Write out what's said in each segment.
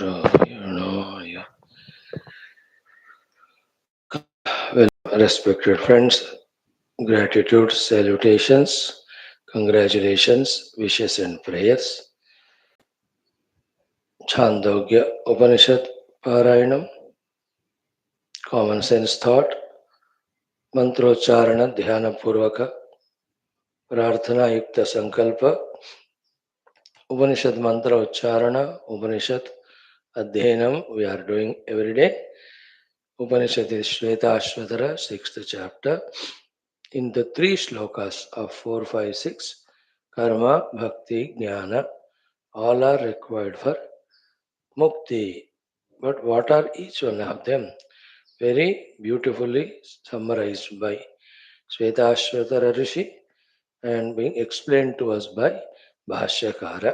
Narayana. Well, respected friends, gratitude, salutations, congratulations, wishes, and prayers. Chandogya Upanishad Parayanam, common sense thought, मंत्रोच्चारण ध्यान पूर्वक प्रार्थना युक्त संकल्प Upanishad mantra ucharana, Upanishad Adhyanam we are doing every day. Upanishad is Shwethashwathara, 6th chapter. In the three shlokas of 4, 5, 6, karma, bhakti, jnana, all are required for mukti. But what are each one of them? Very beautifully summarized by Shwethashwathara Rishi and being explained to us by Bhashyakara.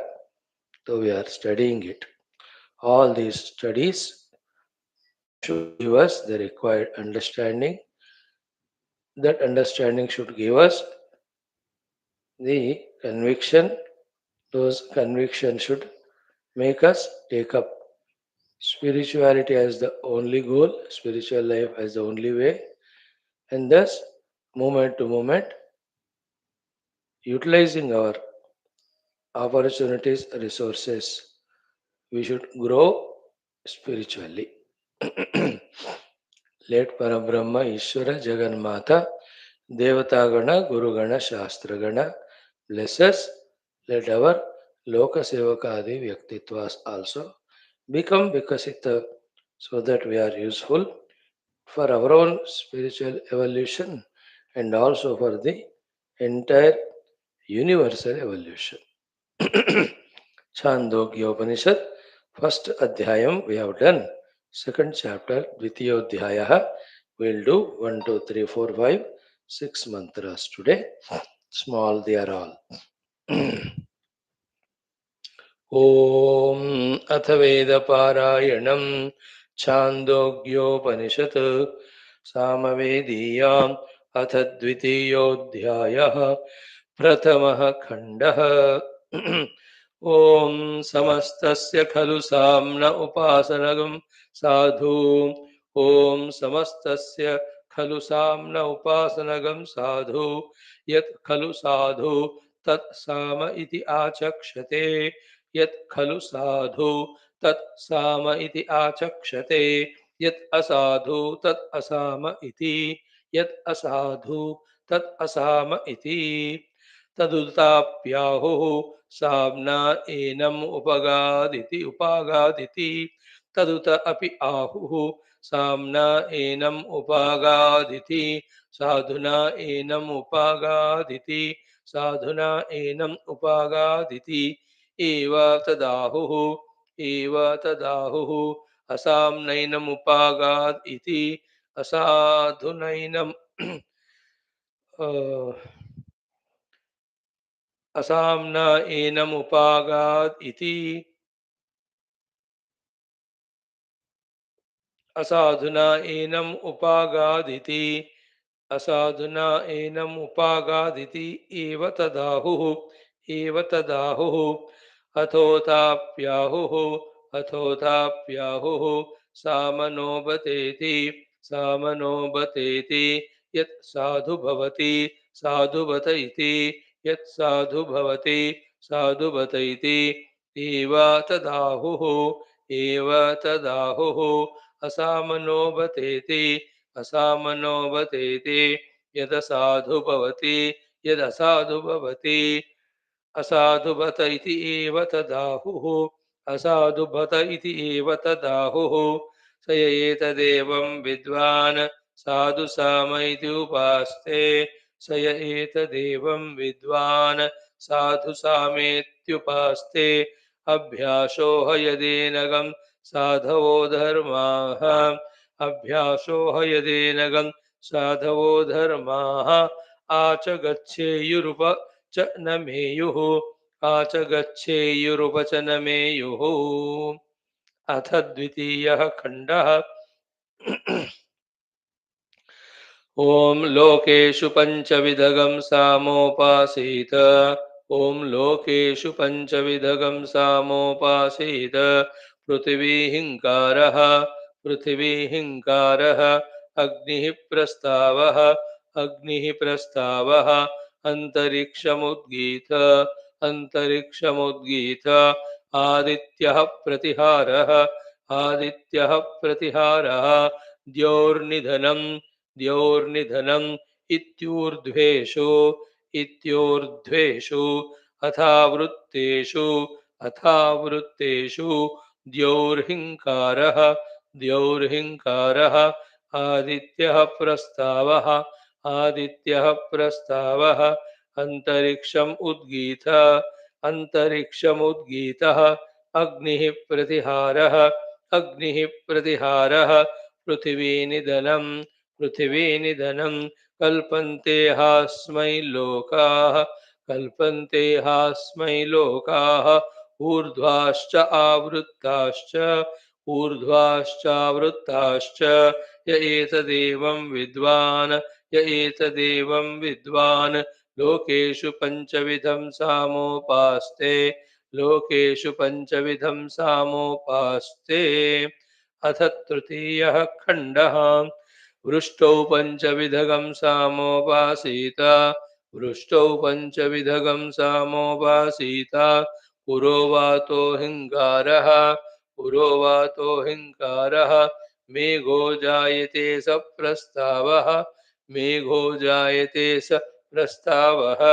So we are studying it. All these studies should give us the required understanding. That understanding should give us the conviction. Those convictions should make us take up spirituality as the only goal, spiritual life as the only way, and thus, moment to moment, utilizing our opportunities, resources, we should grow spiritually. Let Parabrahma, Ishvara, Jagannatha, Devatagana, Gurugana, Shastragana bless us. Let our Loka Sevakadi Vyaktitvas also become Vikasita so that we are useful for our own spiritual evolution and also for the entire universal evolution. Chandogya Upanishad, first Adhyayam we have done. Second chapter, Dvitiyodhyayaha, we'll do 1, 2, 3, 4, 5, 6 mantras today. Small they are all. Om Athaveda Parayanam Chandogyopanishad Samavediyam Athadvitiyodhyayaha Prathamah Khandaha Om Samastasya Khalu Samna Upasanagam Sadhu Om Samastasya Khalu Samna Upasanagam Sadhu Yat Khalu Sadhu Tat Sama Iti Achakshate यत् खलु साधु तत् साम इति आचक्षते यत् असाधु तत् असाम इति यत् असाधु तत् असाम इति तदुताप्याहुः साम्ना एनम् उपगादिति उपागादिति तदुत अपि आहुः साम्ना एनम् उपागादिति साधुना एनम् उपागादिति साधुना एनम् उपागादिति एव तदाहुः असाम्नैनमुपागाद् इति असाधुनैनम् असाम्ना एनमुपागाद् इति असाधुना एनम् उपागादिति असाधुना एनम् उपागादिति एव तदाहुः अथोताप्याहुः सामनो बतेति यत् साधु भवति साधुबत इति यत् साधु भवति साधुबत इति एव तदाहुः असामनो बतेति यदसाधु भवति यदसाधु भवति असाधुबत इति एव तदाहुः असाधुबत इति एव तदाहुः स य एतदेवं विद्वान् साधु साम इति उपास्ते स य एतदेवं विद्वान् साधु सामेत्युपास्ते अभ्यासो हयदेनगं साधवो धर्माः अभ्यासो हयदेनगं साधवो धर्माः आचगच्छेयुरुप च नमेयुः आच गच्छेयुरुपच नमेयुः अथ द्वितीयः खण्डः ॐ लोकेषु पञ्चविधगं सामोपासीत ॐ लोकेषु पञ्चविधगं सामोपासीत पृथिवीहिङ्कारः पृथिवीहिङ्कारः अग्निः प्रस्तावः अग्निः प्रस्तावः अन्तरिक्षमुद्गीत अन्तरिक्षमुद्गीत आदित्यः प्रतिहारः आदित्यः प्रतिहारः द्योर्निधनं द्योर्निधनम् इत्यूर्ध्वेषु इत्योर्ध्वेषु अथावृत्तेषु अथावृत्तेषु द्यौर्हिङ्कारः द्यौर्हिङ्कारः आदित्यः प्रस्तावः आदित्यः प्रस्तावः अन्तरिक्षम् उद्गीत अन्तरिक्षमुद्गीतः अग्निः प्रतिहारः अग्निः प्रतिहारः पृथिवीनिधनं पृथिवीनिधनं कल्पन्ते हास्मै लोकाः कल्पन्ते हास्मै लोकाः ऊर्ध्वाश्च आवृत्ताश्च ऊर्ध्वाश्चावृत्ताश्च य एतदेवं विद्वान् य एतदेवं विद्वान् लोकेषु पञ्चविधं सामोपास्ते लोकेषु पञ्चविधं सामोपास्ते अथ तृतीयः खण्डः वृष्टौ पञ्चविधगं सामोपासीत वृष्टौ पञ्चविधगं सामोपासीत पुरोवातो हिङ्कारः पुरोवातो हिङ्कारः मेघो जायते स प्रस्तावः मेघो जायते स प्रस्तावः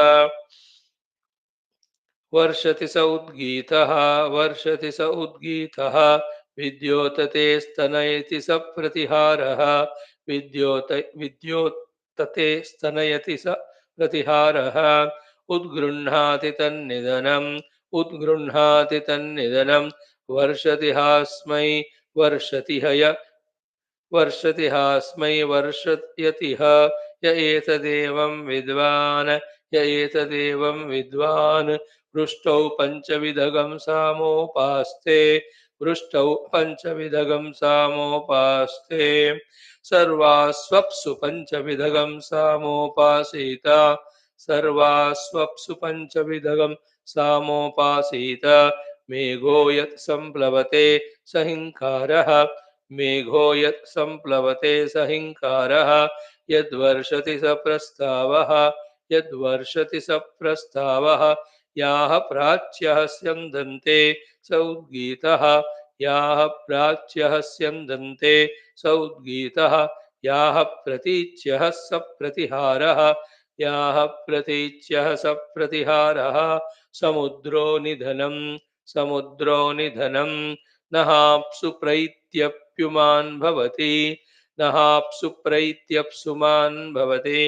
वर्षति स उद्गीतः वर्षति स उद्गीतः विद्योतते स्तनयति स प्रतिहारः विद्योतते स्तनयति स प्रतिहारः उद्गृह्णाति तन्निधनम् उद्गृह्णाति तन्निधनम् वर्षति हास्मै वर्षति हय वर्षति हास्मै वर्षयतिह य एतदेवं विद्वान् य एतदेवं विद्वान् वृष्टौ पञ्चविधगं सामोपास्ते वृष्टौ पञ्चविधगं सामोपास्ते सर्वास्वप्सु पञ्चविधगं सामोपासीत सर्वास्वप्सु पञ्चविधगं सामोपासीत मेघो यत् सम्प्लवते स हिङ्कारः मेघो यत् सम्प्लवते स हिङ्कारः यद्वर्षति स प्रस्तावः यद्वर्षति स प्रस्तावः याः प्राच्यः स्यन्दन्ते स उद्गीतः याः प्राच्यः स्यन्दन्ते स उद्गीतः याः प्रतीच्यः स प्रतिहारः याः प्रतीच्यः स प्रतिहारः समुद्रो निधनं समुद्रो निधनं नहाप्सु प्रैत्यप्युमान् भवति नहाप्सु प्रैत्यप्सुमान् भवति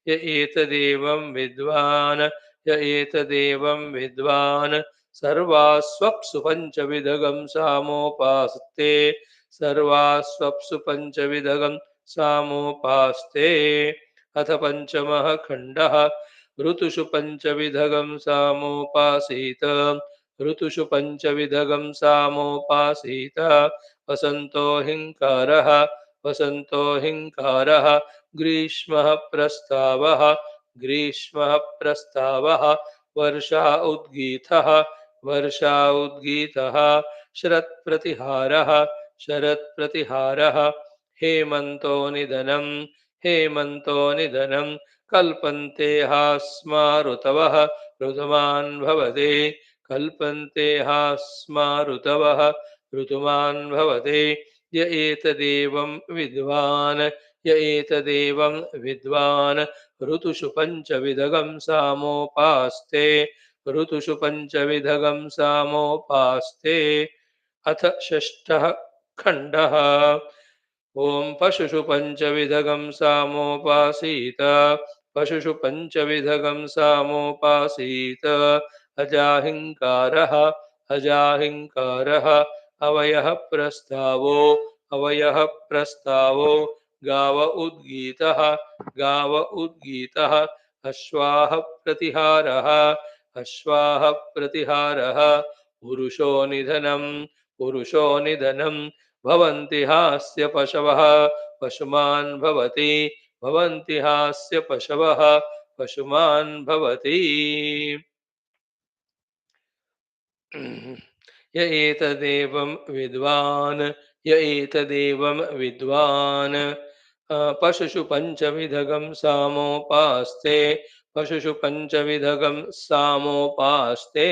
य एतदेवं विद्वान् य एतदेवं विद्वान् सर्वास्वप्सु पञ्चविधगं सामोपास्ते सर्वास्वप्सु पञ्चविधगं सामोपास्ते अथ पञ्चमः खण्डः ऋतुषु पञ्चविधगं सामोपासीत ऋतुषु पञ्चविधगं सामोपासीत वसन्तो हिङ्कारः वसन्तो हिङ्कारः ग्रीष्मः प्रस्तावः ग्रीष्मः प्रस्तावः वर्षा उद्गीतः वर्षा उद्गीतः शरत्प्रतिहारः शरत्प्रतिहारः हेमन्तो निधनं हेमन्तो निधनं कल्पन्ते हास्मा ऋतवः ऋतुमान् भवते कल्पन्ते हास्मा ऋतवः ऋतुमान् भवते य एतदेवं विद्वान् य एतदेवं विद्वान् ऋतुषु पञ्चविधगं सामोपास्ते ऋतुषु पञ्चविधगं सामोपास्ते अथ षष्ठः खण्डः ॐ पशुषु पञ्चविधगं सामोपासीत पशुषु पञ्चविधगं सामोपासीत अजाहिङ्कारः अजाहिङ्कारः अवयः प्रस्तावो अवयः प्रस्तावो गाव उद्गीतः गाव उद्गीतः अश्वाः प्रतिहारः अश्वाः प्रतिहारः पुरुषो निधनं पुरुषो निधनं भवन्ति हास्य पशवः पशुमान् भवति भवन्ति हास्य पशवः पशुमान् भवति य एतदेवं विद्वान् य एतदेवं विद्वान् पशुषु पञ्चविधगं सामोपास्ते पशुषु पञ्चविधगं सामोपास्ते।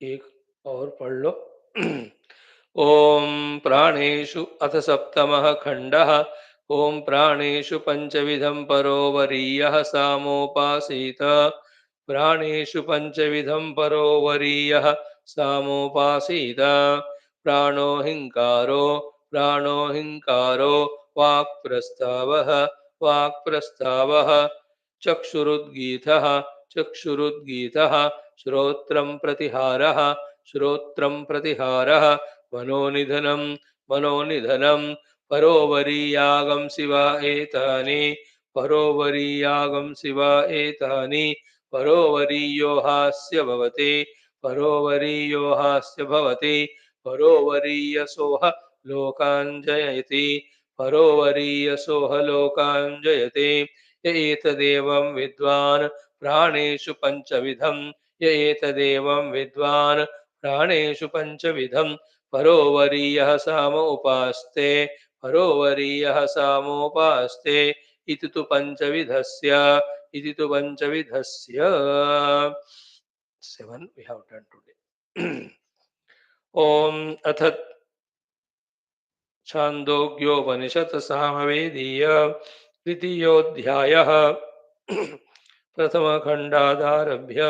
एक और पढ़ लो। ओम प्राणेषु अथ सप्तमः खण्डः। ओम प्राणेषु पञ्चविधं परो वरीयः सामोपासीत प्राणेषु पञ्चविधं परो वरीयः सामोपासीत प्राणो हिंकारो वाक्प्रस्तावः वाक्प्रस्तावः चक्षुरुद्गीतः चक्षुरुद्गीतः श्रोत्रं प्रतिहारः श्रोत्रं प्रतिहारः मनोनिधनं मनोनिधनं परोवरीयागं शिव एतानि परोवरीयागं शिव एतानि परोवरीयो हास्य भवति परोवरीयो हास्य भवति परोवरीयसोह लोकान् जयति परोवरीयसोह लोकान् जयति य एतदेवं विद्वान् प्राणेषु पञ्चविधं य एतदेवं विद्वान् प्राणेषु पञ्चविधं परोवरीयः सामोपास्ते परोवरीयः सामोपास्ते इति तु पञ्चविधस्य इति तु पञ्चविधस्य। 7 we have done today. ओम अथ छान्दोग्योपनिषत् सामवेदीय तृतीयोऽध्यायः प्रथमखण्डादारभ्य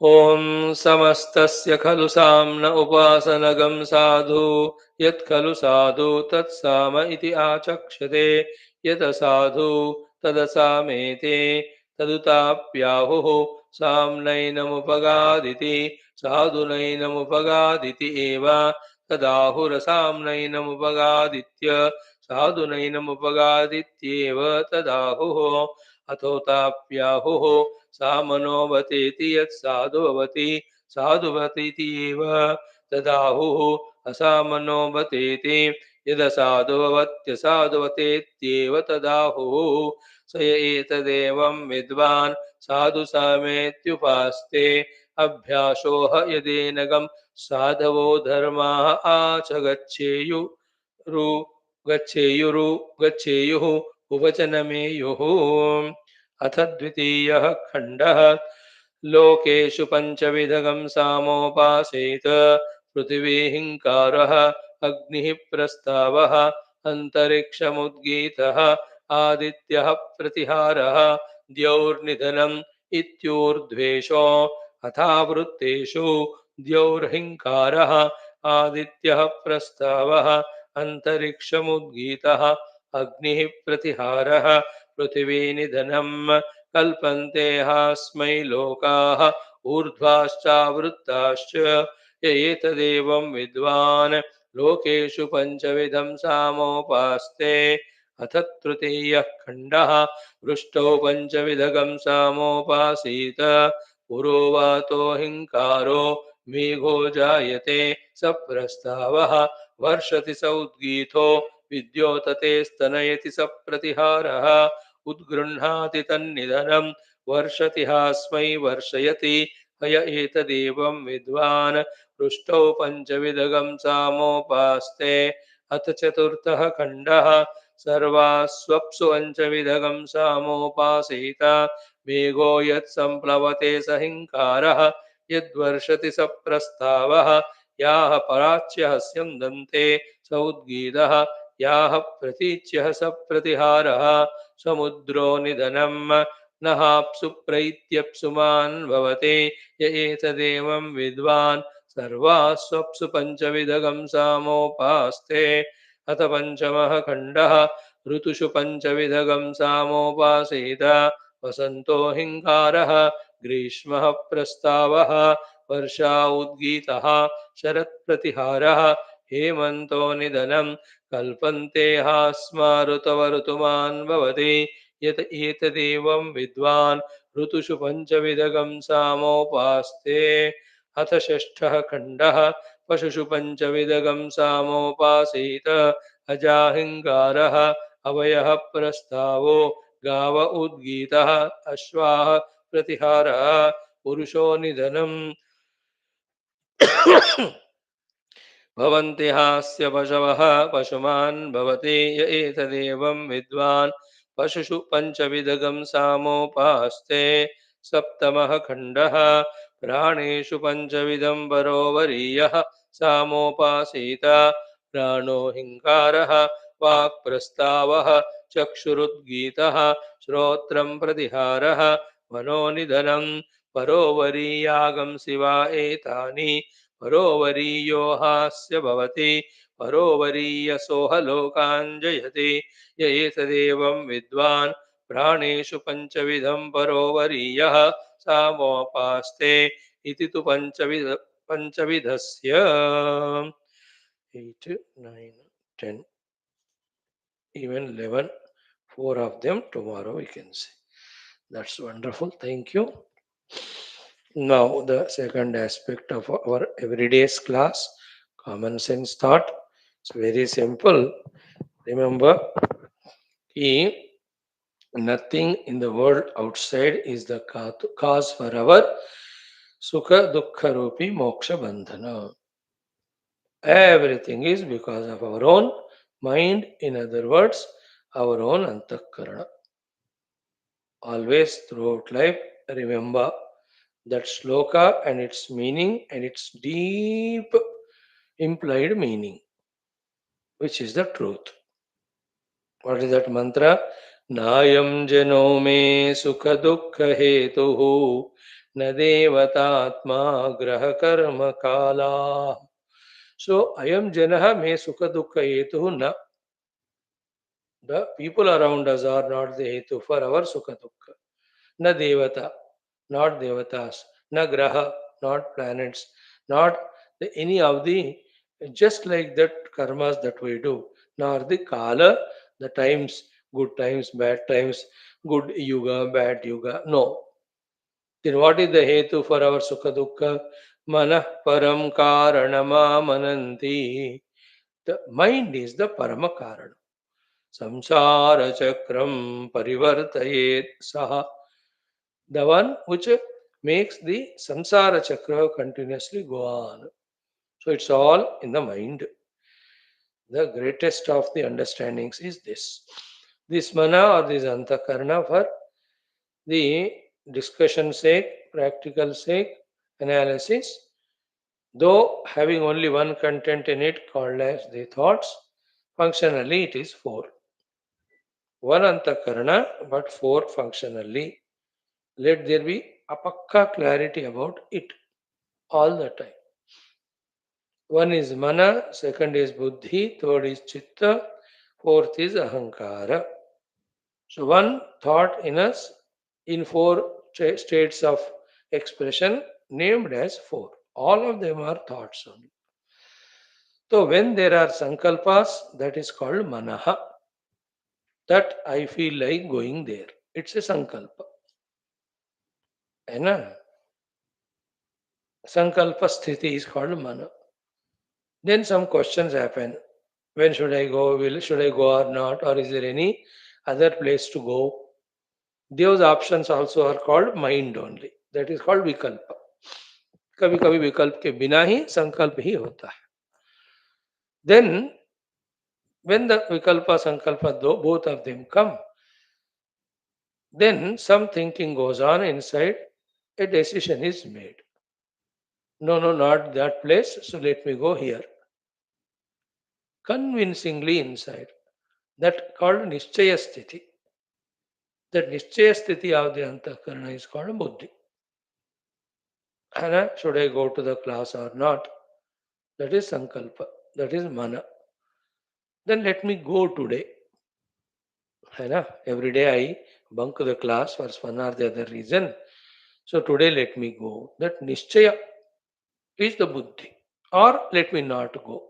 ओम समस्तस्य खलु साम्न उपासनगं साधु यत् खलु साधु तत्साम इति आचक्षते यत् साधु तदसामेते तदुताप्याहुः साम्नैनमुपगादिति साधुनैनमुपगादिति एव तदाहुरसाम्नैनमुपगादित्य साधुनैनमुपगादित्येव तदाहुः अथोताप्याहुः सामनोवतेति यत् साधुवति साधुवतीति एव तदाहुः असामनोवतेति यदसाधुवत्यसाधुवतेत्येव तदाहुः स य एतदेवं विद्वान् साधु सामेत्युपास्ते अभ्यासोह यदेनगं साधवो धर्माः आचगच्छेयुरु गच्छेयुः उपचनमेयुः। अथ द्वितीयः खण्डः लोकेषु पञ्चविधगं सामोपासेत पृथिवीहिंकारः अग्निः प्रस्तावः अन्तरिक्षमुद्गीतः आदित्यः प्रतिहारः द्यौर्निधनम् इत्योर्ध्वेषो अथावृत्तेषु द्यौर्हिंकारः आदित्यः प्रस्तावः अन्तरिक्षमुद्गीतः अग्निः प्रतिहारः पृथिवीनिधनं कल्पन्ते हास्मै लोकाः ऊर्ध्वाश्चावृत्ताश्च य एतदेवं विद्वान् लोकेषु पञ्चविधं सामोपास्ते। अथ तृतीयः खण्डः वृष्टौ पञ्चविधगं सामोपासीत पुरोवातो हिंकारो मेघो जायते स प्रस्तावः वर्षति स उद्गीतो विद्योतते स्तनयति स प्रतिहारः उद्गृह्णाति तन्निधनं वर्षति हास्मै वर्षयति हय एतदेवं विद्वान् पृष्ठौ पञ्चविधगं सामोपास्ते। अथ चतुर्थः खण्डः सर्वास्वप्सु पञ्चविधगं सामोपासीत मेघो यत्सम्प्लवते स हिंकारः यद्वर्षति स प्रस्तावः याः पराच्यः स्यन्दन्ते स उद्गीतः याः प्रतीच्यः स प्रतिहारः समुद्रो निधनं नहाप्सु प्रैत्यप्सुमान् भवते य एतदेवं विद्वान् सर्वास्वप्सु पञ्चविधगं सामोपास्ते। अथ पञ्चमः खण्डः ऋतुषु पञ्चविधगं सामोपासीत वसन्तो हिंकारः ग्रीष्मः प्रस्तावः वर्षा उद्गीतः शरत्प्रतिहारः हेमन्तो निधनं कल्पन्ते हास्मा ऋतवऋतुमान् भवति यत एतदेवं विद्वान् ऋतुषु पञ्चविधगं सामोपास्ते। अथ षष्ठः खण्डः पशुषु पञ्चविधगं सामोपासीत अजाहिंकारः अवयः प्रस्तावो गाव उद्गीतः अश्वाः प्रतिहारः पुरुषो निधनम् भवन्ति हास्य पशवः पशुमान् भवति य एतदेवं विद्वान् पशुषु पञ्चविधगं सामोपास्ते सप्तमः खण्डः प्राणेषु पञ्चविधं परो वरीयः सामोपासीत प्राणो हिङ्कारः वाक् प्रस्तावः चक्षुरुद्गीतः श्रोत्रं प्रतिहारः मनोनिधनं परो वरीयागं शिवा एतानि परोवरीयो हास्य भवति परोवरीयसोह लोकान् जयति य एतदेवं विद्वान् प्राणेषु पञ्चविधं परोवरीयः सामोपास्ते इति तु पञ्चविधस्य 8, 9, 10, even 11, 4 of them tomorrow we can see. That's wonderful. Thank you. Now, the second aspect of our everyday's class, common sense thought. It's very simple. Remember, nothing in the world outside is the cause for our sukha dukkha rupi moksha bandhana. Everything is because of our own mind, in other words, our own antakarana. Always throughout life, remember that shloka and its meaning and its deep implied meaning, which is the truth. What is that mantra? Nayam jano me sukha dukkha hetuhu na devatatma graha karma kala. So, ayam janaha me sukha dukkha hetuhu na. The people around us are not the hetu for our sukha dukkha. Na devata, not devatas. Na graha, not planets. Not any of the, just like that karmas that we do. Nor the kala, the times, good times, bad times, good yuga, bad yuga. No. Then what is the hetu for our sukha dukkha? Manah param karanama mananti. The mind is the parama karana. Samsara chakram parivartayet saha. The one which makes the samsara chakra continuously go on. So it's all in the mind. The greatest of the understandings is this. This mana or this antakarna for the discussion sake, practical sake, analysis, though having only one content in it called as the thoughts, functionally it is four. One antakarana, but four functionally. Let there be a pakka clarity about it all the time. One is mana, second is buddhi, third is chitta, fourth is ahankara. So one thought in us in four states of expression named as four. All of them are thoughts only. So when there are sankalpas, that is called manaha. That I feel like going there. It's a sankalpa. है ना? Sankalpa sthiti is called mana. Then some questions happen. When should I go? Should I go or not? Or is there any other place to go? Those options also are called mind only. That is called vikalpa. कभी कभी विकल्प के बिना ही संकल्प ही होता है. Then when the vikalpa sankalpa both of them come, then some thinking goes on inside, a decision is made. No, no, not that place, so let me go here. Convincingly inside. That called nischaya sthiti. That nischaya sthiti of the antakarana is called buddhi. Anna, should I go to the class or not? That is sankalpa. That is mana. Then let me go today. Anna, every day I bunk the class for one or the other reason. So today let me go. That nischaya is the buddhi. Or let me not go.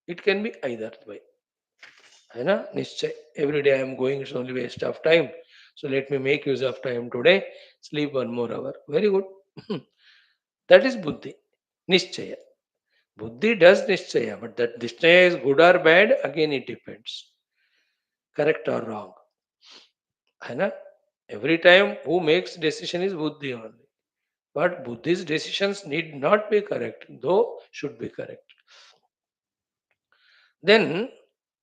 It can be either way. Anna, nischay. Every day I am going, it's only waste of time. So let me make use of time today. Sleep 1 more hour. Very good. That is buddhi. Nischaya. Buddhi does nischaya, but that nischaya is good or bad, again it depends. Correct or wrong. है ना? Every time who makes decision is buddhi only. But Buddhist decisions need not be correct, though should be correct. Then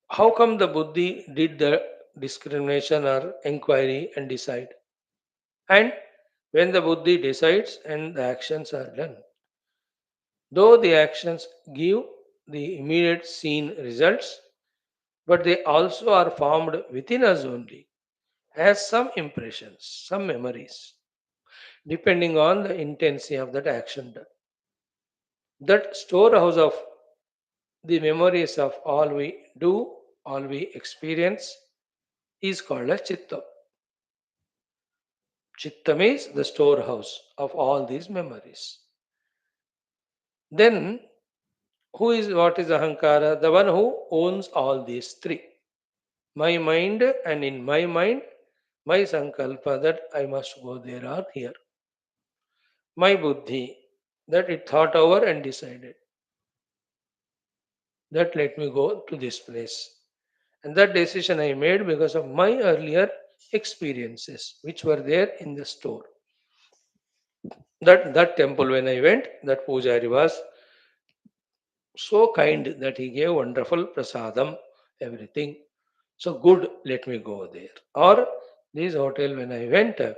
how come the buddhi did the discrimination or inquiry and decide? And when the buddhi decides and the actions are done, though the actions give the immediate seen results, but they also are formed within us only as some impressions, some memories, depending on the intensity of that action done. That storehouse of the memories of all we do, all we experience is called as chitta. Chitta means the storehouse of all these memories. Then, who is what is Ahankara? The one who owns all these three. My mind, and in my mind, my sankalpa that I must go there or here. My buddhi that it thought over and decided that let me go to this place. And that decision I made because of my earlier experiences which were there in the store. That temple when I went, that pujari was so kind that he gave wonderful prasadam, everything. So good, let me go there. Or this hotel when I went, the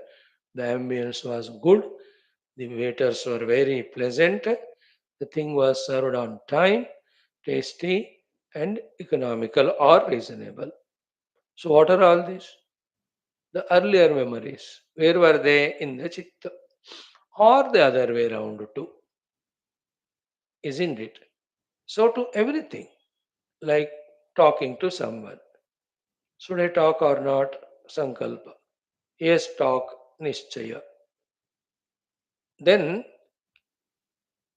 ambience was good, the waiters were very pleasant, the thing was served on time, tasty and economical or reasonable. So what are all these? The earlier memories. Where were they? In the chitta. Or the other way around too, isn't it? So to everything, like talking to someone. Should I talk or not? Sankalpa. Yes, talk, Nishchaya. Then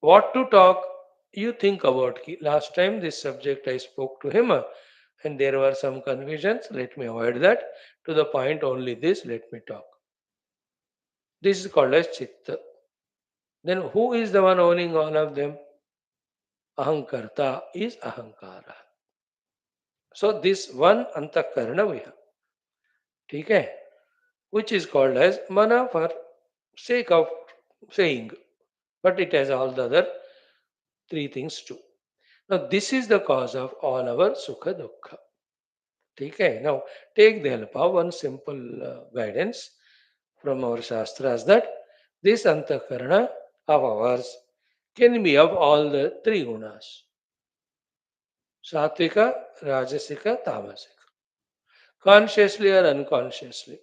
what to talk? You think about. Last time this subject I spoke to him and there were some confusions. Let me avoid that. To the point only this, let me talk. This is called as chitta. Then who is the one owning all of them? Ahankarta is Ahankara. So this one antakarana we have. Okay? Which is called as mana for sake of saying. But it has all the other three things too. Now this is the cause of all our sukha dukkha. Okay? Now take the help of one simple guidance from our shastras that this antakarana of ours can be of all the three gunas. Satvika, Rajasika, Tamasika. Consciously or unconsciously.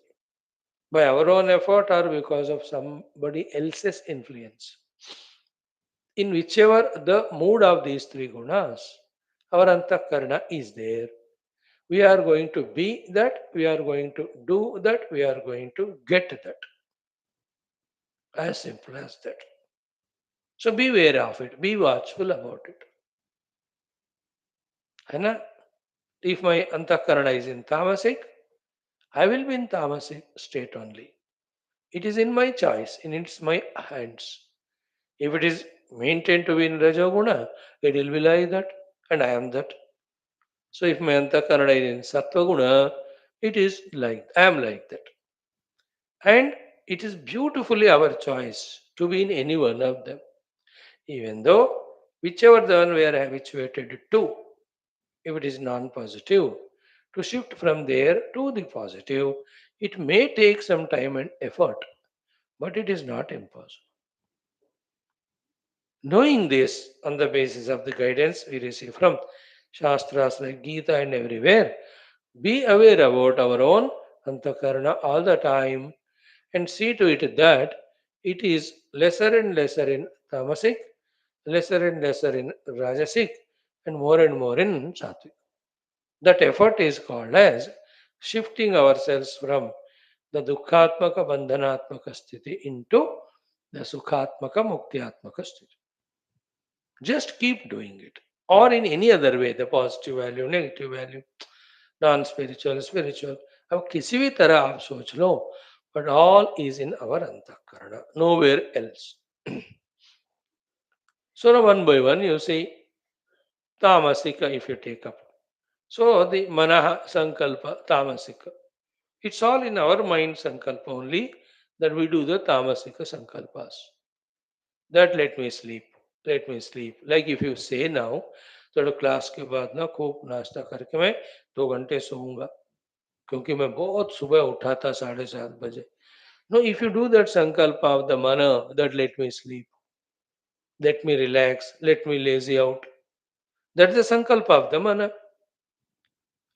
By our own effort or because of somebody else's influence. In whichever the mood of these three gunas, our antakarana is there. We are going to be that, we are going to do that, we are going to get that. As simple as that. So beware of it, be watchful about it. And if my antakarana is in tamasic, I will be in tamasic state only. It is in my choice, in it's my hands. If it is maintained to be in Rajoguna, it will be like that, and I am that. So if my antakarana is in Sattva it is like I am like that. And it is beautifully our choice to be in any one of them. Even though whichever the one we are habituated to, if it is non-positive, to shift from there to the positive, it may take some time and effort, but it is not impossible. Knowing this on the basis of the guidance we receive from Shastras like Gita and everywhere, be aware about our own antakarana all the time and see to it that it is lesser and lesser in tamasic, lesser and lesser in rajasic, and more in sattvic. That effort is called as shifting ourselves from the dukkhatmaka bandhanatmaka sthiti into the sukhatmaka muktyatmaka sthiti. Just keep doing it. Or in any other way, the positive value, negative value, non-spiritual, spiritual. अब किसी भी तरह आप सोच लो, but all is in our antakarana, nowhere else. So now one by one you see tamasika if you take up. So the manaha sankalpa tamasika. It's all in our mind sankalpa only that we do the tamasika sankalpas. That let me sleep, let me sleep. Like if you say now, थोड़ा class के बाद ना खूब नाश्ता करके मैं 2 घंटे सोऊंगा क्योंकि मैं बहुत सुबह उठा था 7:30 बजे. No, if you do that sankalpa of the mana that let me sleep, let me relax, let me lazy out, that's the sankalpa of the mana.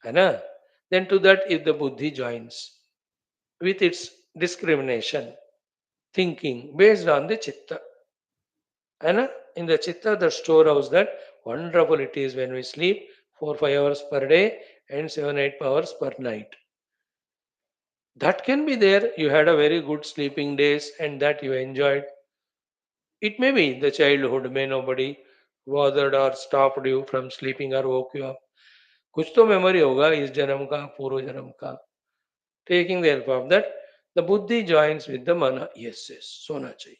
है ना? Then to that if the buddhi joins with its discrimination, thinking based on the chitta. And in the chitta, the storehouse that wonderful it is when we sleep 4 5 hours per day and 7 8 hours per night. That can be there. You had a very good sleeping days and that you enjoyed. It may be the childhood, may nobody bothered or stopped you from sleeping or woke you up. कुछ तो memory होगा इस जन्म का पूर्व जन्म का. Taking the help of that, the buddhi joins with the mana. Yes, yes, सोना चाहिए.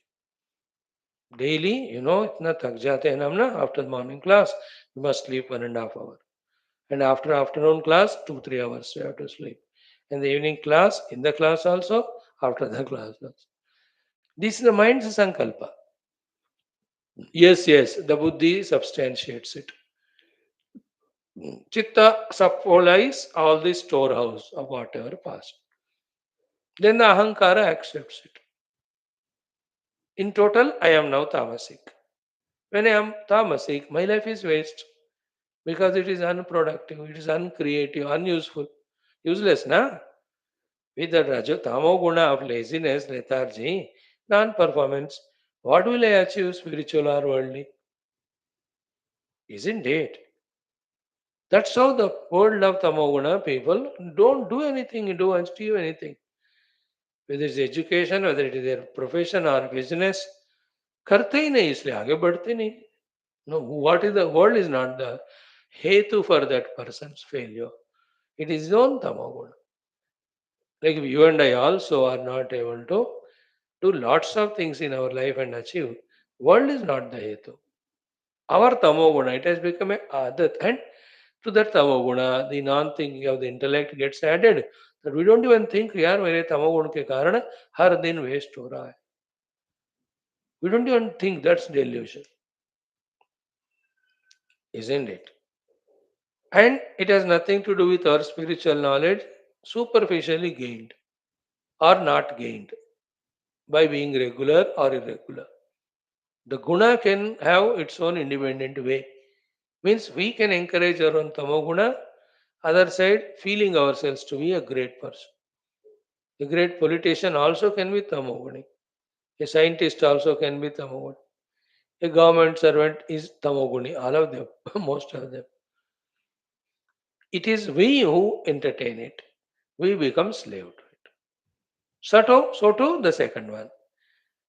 Daily, इतना थक जाते हैं हम ना after the morning class, you must sleep 1.5 hour. And after afternoon class, 2 3 hours you have to sleep. In the evening class, in the class also, after the class also. This is the mind's sankalpa. Yes, yes, the buddhi substantiates it. Chitta supplies all the storehouse of whatever past. Then the ahankara accepts it. In total, I am now tamasic. When I am tamasic, my life is waste because it is unproductive, it is uncreative, unuseful, useless, na? With the Rajatamo guna of laziness, lethargy, non performance, what will I achieve, spiritual or worldly? Isn't it? That's how the world of Tamoguna people don't do anything, don't achieve anything. Whether it's education, whether it is their profession or business, करते ही नहीं इसलिए आगे बढ़ते नहीं. No, what is the world is not the hetu for that person's failure. It is his own tamoguna. Like you and I also are not able to do lots of things in our life and achieve. World is not the hetu. Our tamoguna, it has become a adat. And to that tamoguna, the non-thinking of the intellect gets added. That we don't even think, यार मेरे तमोगुण के कारण हर दिन waste हो रहा है. We don't even think that's delusion, isn't it? And it has nothing to do with our spiritual knowledge superficially gained or not gained by being regular or irregular. The guna can have its own independent way. Means we can encourage our own tamoguna, other side feeling ourselves to be a great person. A great politician also can be tamoguni. A scientist also can be tamoguni. A government servant is tamoguni. All of them, most of them. It is we who entertain it. We become slave to it. So too the second one,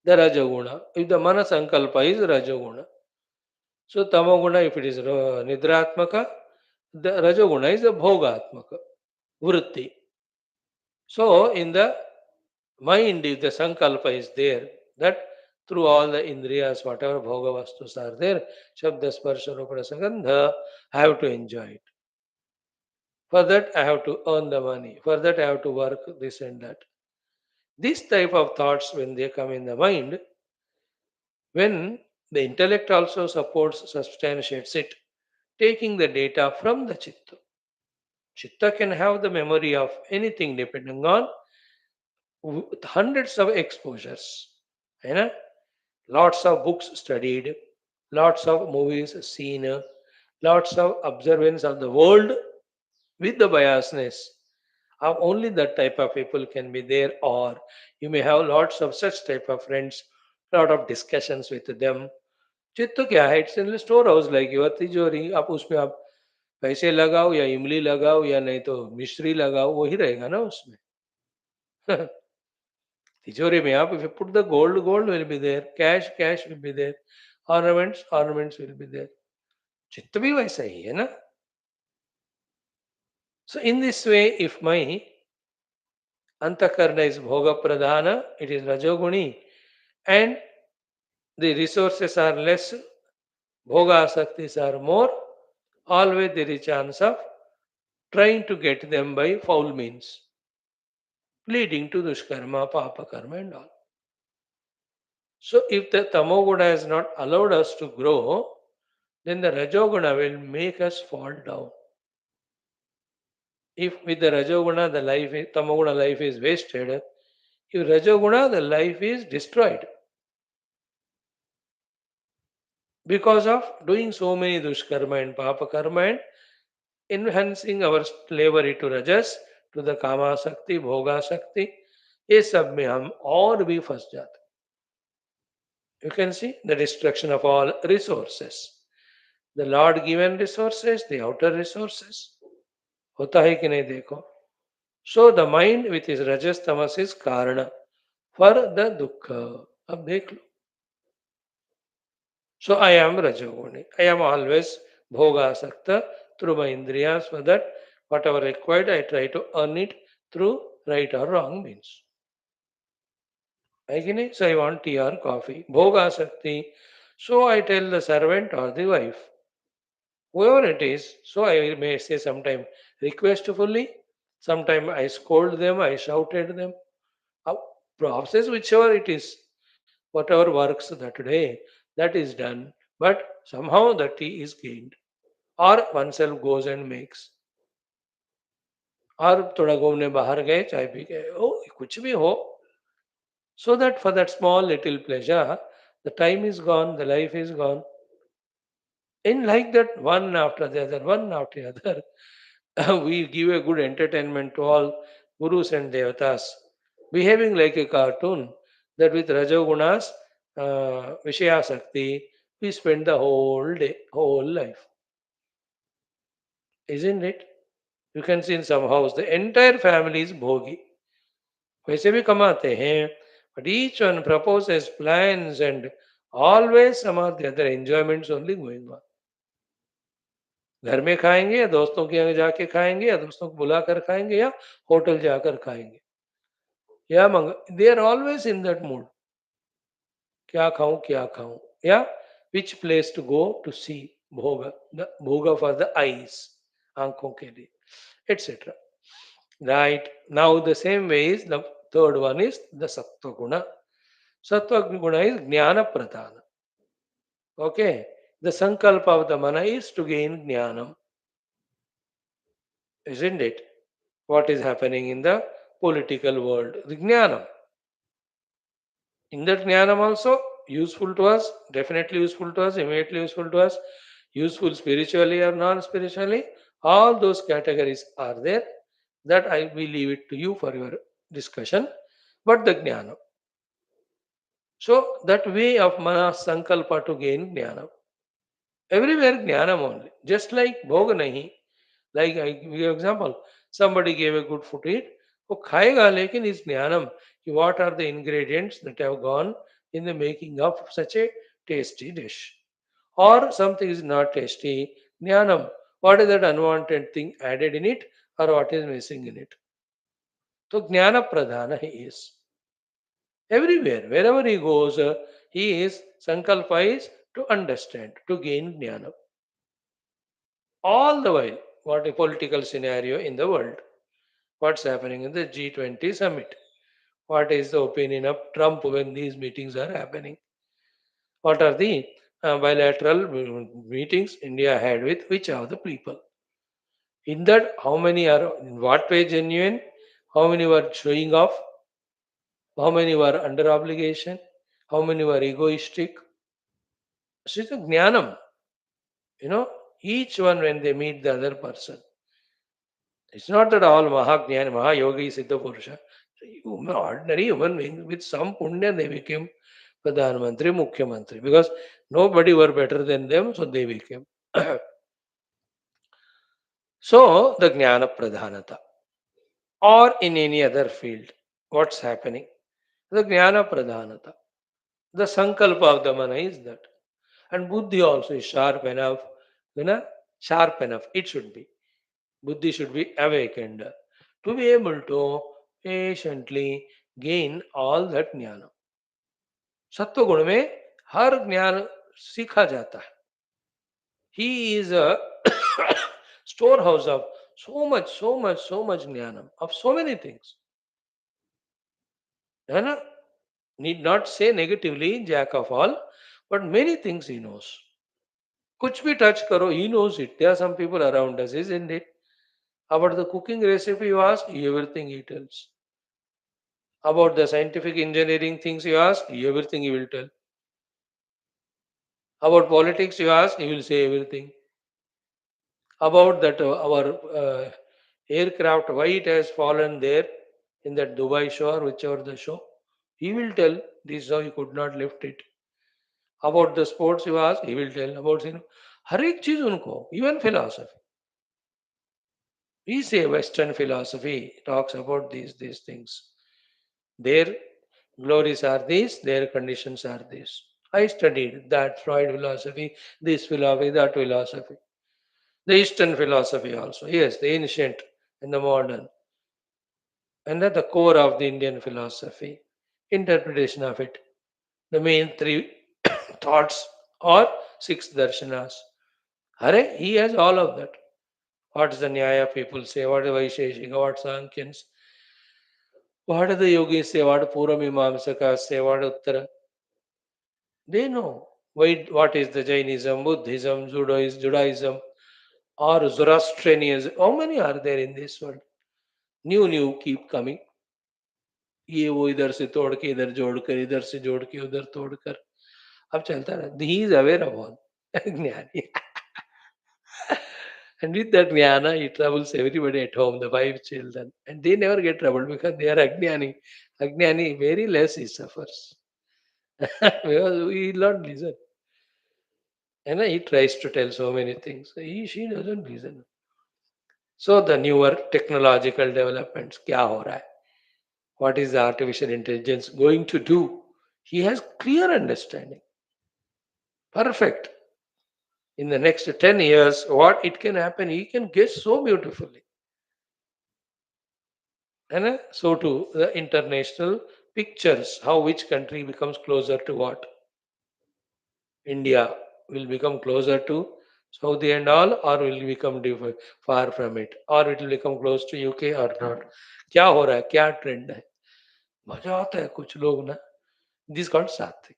the Rajaguna. If the Mana Sankalpa is Rajaguna, so Tamaguna, if it is Nidratmaka, the Rajaguna is the Bhogatmaka, Vritti. So in the mind, if the Sankalpa is there, that through all the Indriyas, whatever Bhoga Vastus are there, Shabda Sparsha Rupa Rasagandha, I have to enjoy it. For that, I have to earn the money. For that, I have to work this and that. These type of thoughts, when they come in the mind, when the intellect also supports, substantiates it, taking the data from the chitta. Chitta can have the memory of anything depending on hundreds of exposures. You know? Lots of books studied, lots of movies seen, lots of observance of the world with the biasness of only that type of people can be there, or you may have lots of such type of friends, lot of discussions with them. चित्त तो क्या है, it's in store house like your तिजोरी. आप उसमें आप पैसे लगाओ या इमली लगाओ या नहीं तो मिश्री लगाओ, वही रहेगा ना उसमें. तिजोरी में आप if you put the gold, gold will be there, cash, cash will be there, ornaments, ornaments will be there. चित्त भी वैसा ही है ना. So in this way, if my antakarna is bhoga pradhana, it is rajoguni, and the resources are less, bhoga asaktis are more, always there is chance of trying to get them by foul means. leading to dushkarma, papa karma, and all. So, if the tamoguna has not allowed us to grow, then the rajoguna will make us fall down. If with the rajoguna the tamoguna life is wasted, if rajoguna the life is destroyed because of doing so many dushkarma and papa karma and enhancing our slavery to rajas, to the kama shakti, bhoga shakti, ये सब में हम और भी फंस जाते. You can see the destruction of all resources. The Lord given resources, the outer resources. होता है कि नहीं देखो. So the mind with his rajas tamas is karana for the dukkha. अब देख लो. So I am rajoguni. I am always bhoga sakta through my indriyas so that whatever required I try to earn it through right or wrong means. Again, so I want tea or coffee. Bhoga sakti. So I tell the servant or the wife, whoever it is. So I may say sometime requestfully, sometime I scold them, I shouted them. A process, whichever it is, whatever works that day, that is done. But somehow the tea is gained. Or oneself goes and makes. और थोड़ा घूमने बाहर गए चाय P के ओ कुछ भी हो so that for that small little pleasure the time is gone, the life is gone. In like that, one after the other, we give a good entertainment to all gurus and devatas, behaving like a cartoon. That with Rajogunas, Vishaya Sakti, we spend the whole day, whole life. Isn't it? You can see in some house, the entire family is bhogi. वैसे भी कमाते हैं, but each one proposes plans and always some or the other enjoyments only going on. घर में खाएंगे या दोस्तों के यहाँ जाके खाएंगे या दोस्तों को बुला कर खाएंगे या होटल जाकर खाएंगे या मंग they are always in that mood क्या खाऊं या which place to go to see bhog for the eyes आंखों के लिए etcetera right now the same way is the third one is the sattva guna is gyan pradhan okay the sankalpa of the man is to gain gyanam isn't it? What is happening in the political world? The Jnanam. In that Jnanam also, useful to us, definitely useful to us, immediately useful to us, useful spiritually or non spiritually, all those categories are there. That I will leave it to you for your discussion. But the Jnanam. So, that way of Mana Sankalpa to gain Jnanam. Everywhere Jnanam only. Just like Bhoga nahi. Like I give you example, somebody gave a good food to eat, वो खाएगा लेकिन इस ज्ञानम कि what are the ingredients that have gone in the making of such a tasty dish, or something is not tasty, jnanam, what is that unwanted thing added in it or what is missing in it. So jnana pradhana he is everywhere, wherever he goes, he is sankalpa is to understand, to gain jnana. All the while, what a political scenario in the world, what's happening in the G20 summit, what is the opinion of Trump when these meetings are happening, what are the bilateral meetings India had with which of the people. In that, how many are in what way genuine, how many were showing off, how many were under obligation, how many were egoistic. So it's a jnanam, each one when they meet the other person. It's not that all Mahajnana, Mahayogi, Siddha Purusha, ordinary human beings with some punya they became Pradhan Mantri, Mukhya Mantri because nobody were better than them, so they became. So the Jnana Pradhanata or in any other field, what's happening? The Jnana Pradhanata. The Sankalpa of the Mana is that. And Buddhi also is sharp enough, sharp enough. It should be. Buddhi should be awakened to be able to patiently gain all that jnana. सत्व गुण में हर ज्ञान सीखा जाता है. He is a storehouse of so much jnanam of so many things. है need not say negatively, jack of all, but many things he knows. कुछ भी touch करो, he knows it. There are some people around us, isn't it? About the cooking recipe you ask, everything he tells. About the scientific engineering things you ask, everything he will tell. About politics you ask, he will say everything. About that our aircraft, why it has fallen there in that Dubai show or whichever the show, he will tell this is how you could not lift it. About the sports you ask, he will tell. About हर एक चीज उनको, even philosophy. We say Western philosophy talks about these things. Their glories are these, their conditions are these. I studied that Freud philosophy, this philosophy, that philosophy. The Eastern philosophy also. Yes, the ancient and the modern. And at the core of the Indian philosophy, interpretation of it. The main three thoughts or six darshanas. Hare, he has all of that. What is the Nyaya people say? What is Vaisheshika? What Sankhyans? What do the yogis say? What Puramimamsakas say? What Uttara? They know why, what is the Jainism, Buddhism, Judaism, or Zoroastrianism. How many are there in this world? New keep coming. ये वो इधर से तोड़ के इधर जोड़कर इधर से जोड़ के उधर तोड़कर अब चलता रहा he is aware of all ज्ञानी and with that jnana he troubles everybody at home, the five children, and they never get troubled because they are ajnani very less he suffers because he will not listen. And he tries to tell so many things. She doesn't listen. So the newer technological developments, kya ho raha hai? What is the artificial intelligence going to do? He has clear understanding. Perfect. In the next 10 years, what it can happen, he can guess so beautifully. And so too, the international pictures, how which country becomes closer to what? India will become closer to Saudi and all, or will become far from it, or it will become close to UK or not. क्या हो रहा है, क्या trend है? मजा आता है कुछ लोग ना. This called सात्विक.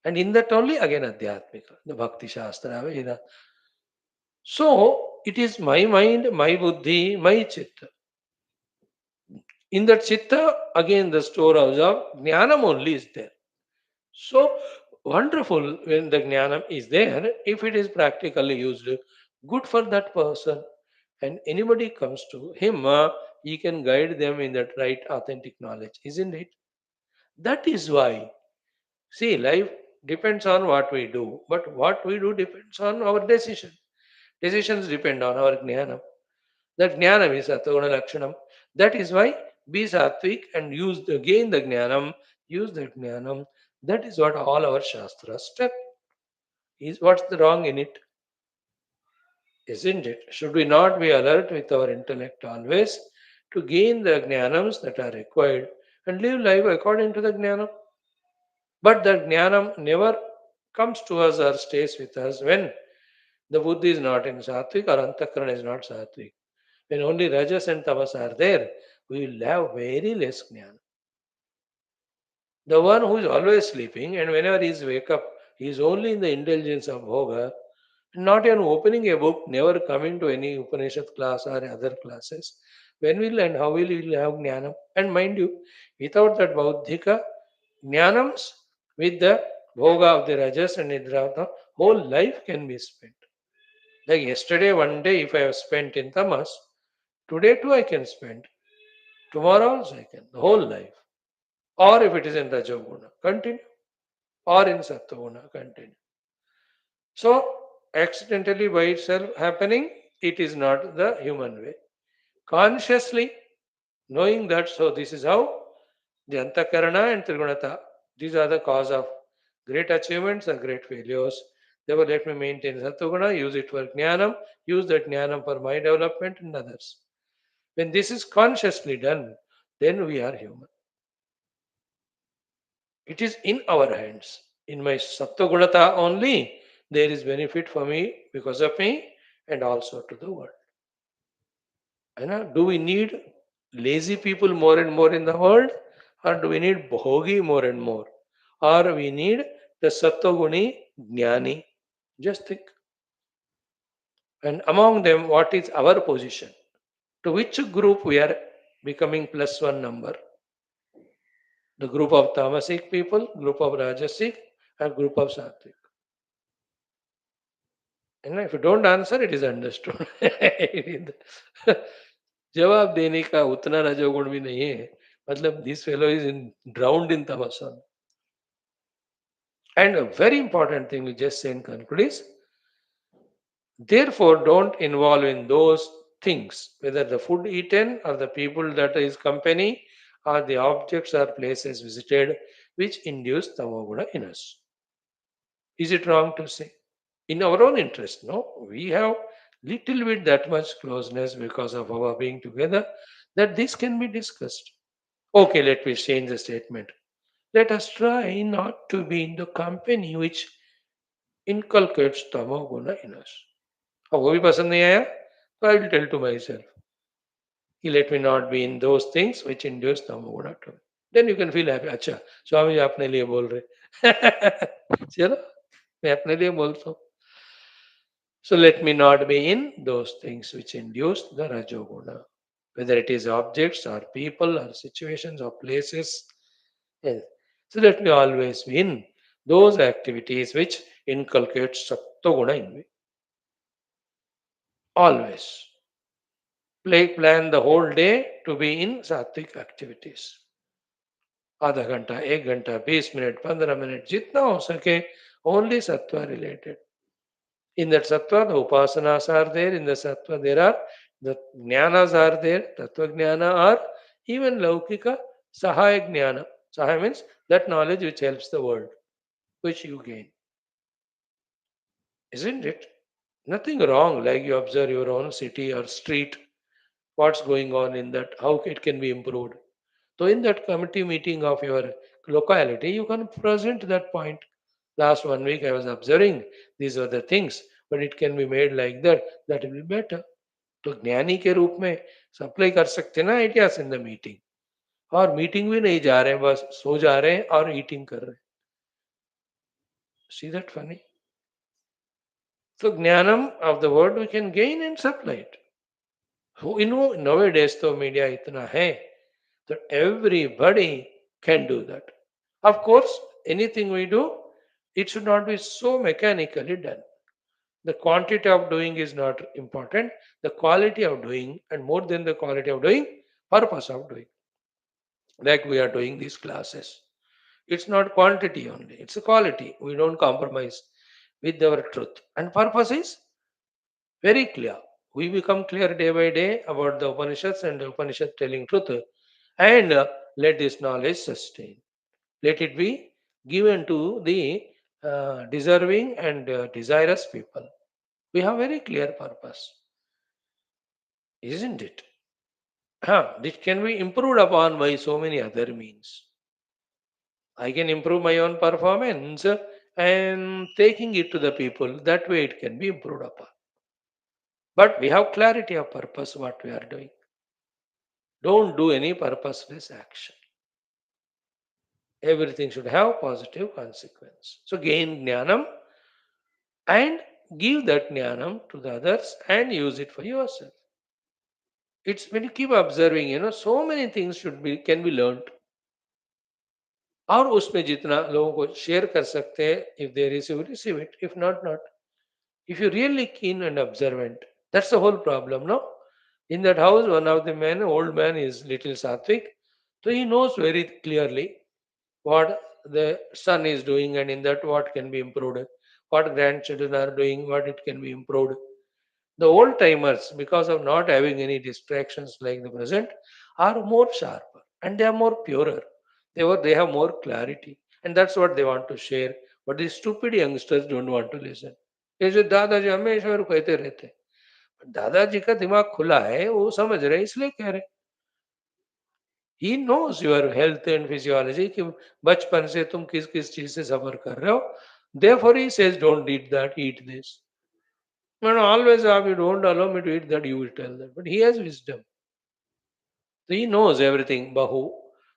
And in that only again adhyatmika, the bhakti shastra, Veda. So it is my mind, my buddhi, my chitta. In that chitta, again the storehouse of jnanam only is there. So wonderful when the jnanam is there, if it is practically used, good for that person. And anybody comes to him, he can guide them in that right authentic knowledge, isn't it? That is why, see, life depends on what we do, but what we do depends on our decision. Decisions depend on our jnanam. That jnanam is satoguna lakshanam. That is why be sattvic and gain the jnanam, use that jnanam. That is what all our shastras tell. Is what's the wrong in it? Isn't it? Should we not be alert with our intellect always to gain the jnanams that are required and live life according to the jnanam? But the jnanam never comes to us or stays with us when the buddhi is not in sattvic or antakarana is not sattvic. When only rajas and tamas are there, we will have very less jnana. The one who is always sleeping and whenever he is wake up, he is only in the indulgence of bhoga, not even opening a book, never coming to any Upanishad class or other classes. When will and how will he have jnanam? And mind you, without that bauddhika jnanams, with the bhoga of the rajas and nidra, the whole life can be spent. Like yesterday, one day, if I have spent in tamas, today too I can spend. Tomorrow also I can. The whole life. Or if it is in Rajoguna, continue. Or in Sattva continue. So, accidentally by itself happening, it is not the human way. Consciously knowing that, so this is how the Antakarana and Trigunata, these are the cause of great achievements and great failures. Therefore, let me maintain Sattva, use it for Jnanam, use that Jnanam for my development and others. When this is consciously done, then we are human. It is in our hands. In my Sattvagunata only, there is benefit for me because of me and also to the world. Do we need lazy people more and more in the world? Or do we need bhogi more and more? Or we need the sattoguni jnani? Just think. And among them, what is our position? To which group we are becoming plus one number? The group of tamasic people, group of rajasic, and group of sattvic. And if you don't answer, it is understood. जवाब देने का उतना रजोगुण भी नहीं है मतलब this fellow is in drowned in tamasana. And a very important thing we just say in conclude is therefore don't involve in those things whether the food eaten or the people that is company or the objects or places visited which induce tamoguna in us. Is it wrong to say? In our own interest, no? We have little bit that much closeness because of our being together that this can be discussed. Okay, let me change the statement. Let us try not to be in the company which inculcates tamoguna in us. अब वो भी पसंद नहीं आया तो I will tell to myself, let me not be in those things which induce tamoguna to me. Then you can feel happy. अच्छा स्वामी जी अपने लिए बोल रहे चलो मैं अपने लिए बोलता हूँ. So let me not be in those things which induce the Rajoguna, whether it is objects or people or situations or places. Yes. So let me always be in those activities which inculcate Sattoguna in me. Always. Plan the whole day to be in Sattvic activities. आधा घंटा 1 घंटा 20 minute 15 minute जितना हो सके only sattva related. In that sattva, the upasanas are there. In the sattva, there are the jnanas are there. Tattva jnana or even laukika sahaya jnana. Sahaya means that knowledge which helps the world, which you gain. Isn't it? Nothing wrong, like you observe your own city or street, what's going on in that, how it can be improved. So, in that committee meeting of your locality, you can present that point. Last 1 week, I was observing these are the things, but it can be made like that. That will be better. तो ज्ञानी के रूप में supply कर सकते ना ideas in the meeting और meeting भी नहीं जा रहे हैं बस सो जा रहे हैं और ईटिंग कर रहे हैं see that funny so jnanam of the word we can gain and supply it so you know nowadays तो मीडिया इतना है that everybody can do that of course anything we do it should not be so mechanically done the quantity of doing is not important the quality of doing and more than the quality of doing purpose of doing like we are doing these classes. It's not quantity only, it's a quality. We don't compromise with our truth. And purpose is very clear. We become clear day by day about the Upanishads and the Upanishad telling truth. And let this knowledge sustain. Let it be given to the deserving and desirous people. We have very clear purpose, isn't it? This can be improved upon by so many other means. I can improve my own performance and taking it to the people. That way it can be improved upon. But we have clarity of purpose what we are doing. Don't do any purposeless action. Everything should have positive consequence. So gain jnanam and give that jnanam to the others and use it for yourself. It's when you keep observing, so many things should be can be learned. और उसमें जितना लोगों को share कर सकते हैं if they receive it if not if you're really keen and observant that's the whole problem no in that house one of the men old man is little sattvic so he knows very clearly what the son is doing and in that what can be improved what grandchildren are doing what it can be improved the old timers because of not having any distractions like the present are more sharper and they are more purer they have more clarity and that's what they want to share but these stupid youngsters don't want to listen ये जो दादाजी हमेशा मेरे को कहते रहते हैं दादाजी का दिमाग खुला है वो समझ रहे हैं, इसलिए कह रहे he knows your health and physiology कि बचपन से तुम किस किस चीज से सफर कर रहे हो therefore he says don't eat that eat this and always if you don't allow me to eat that you will tell that but he has wisdom so he knows everything bahu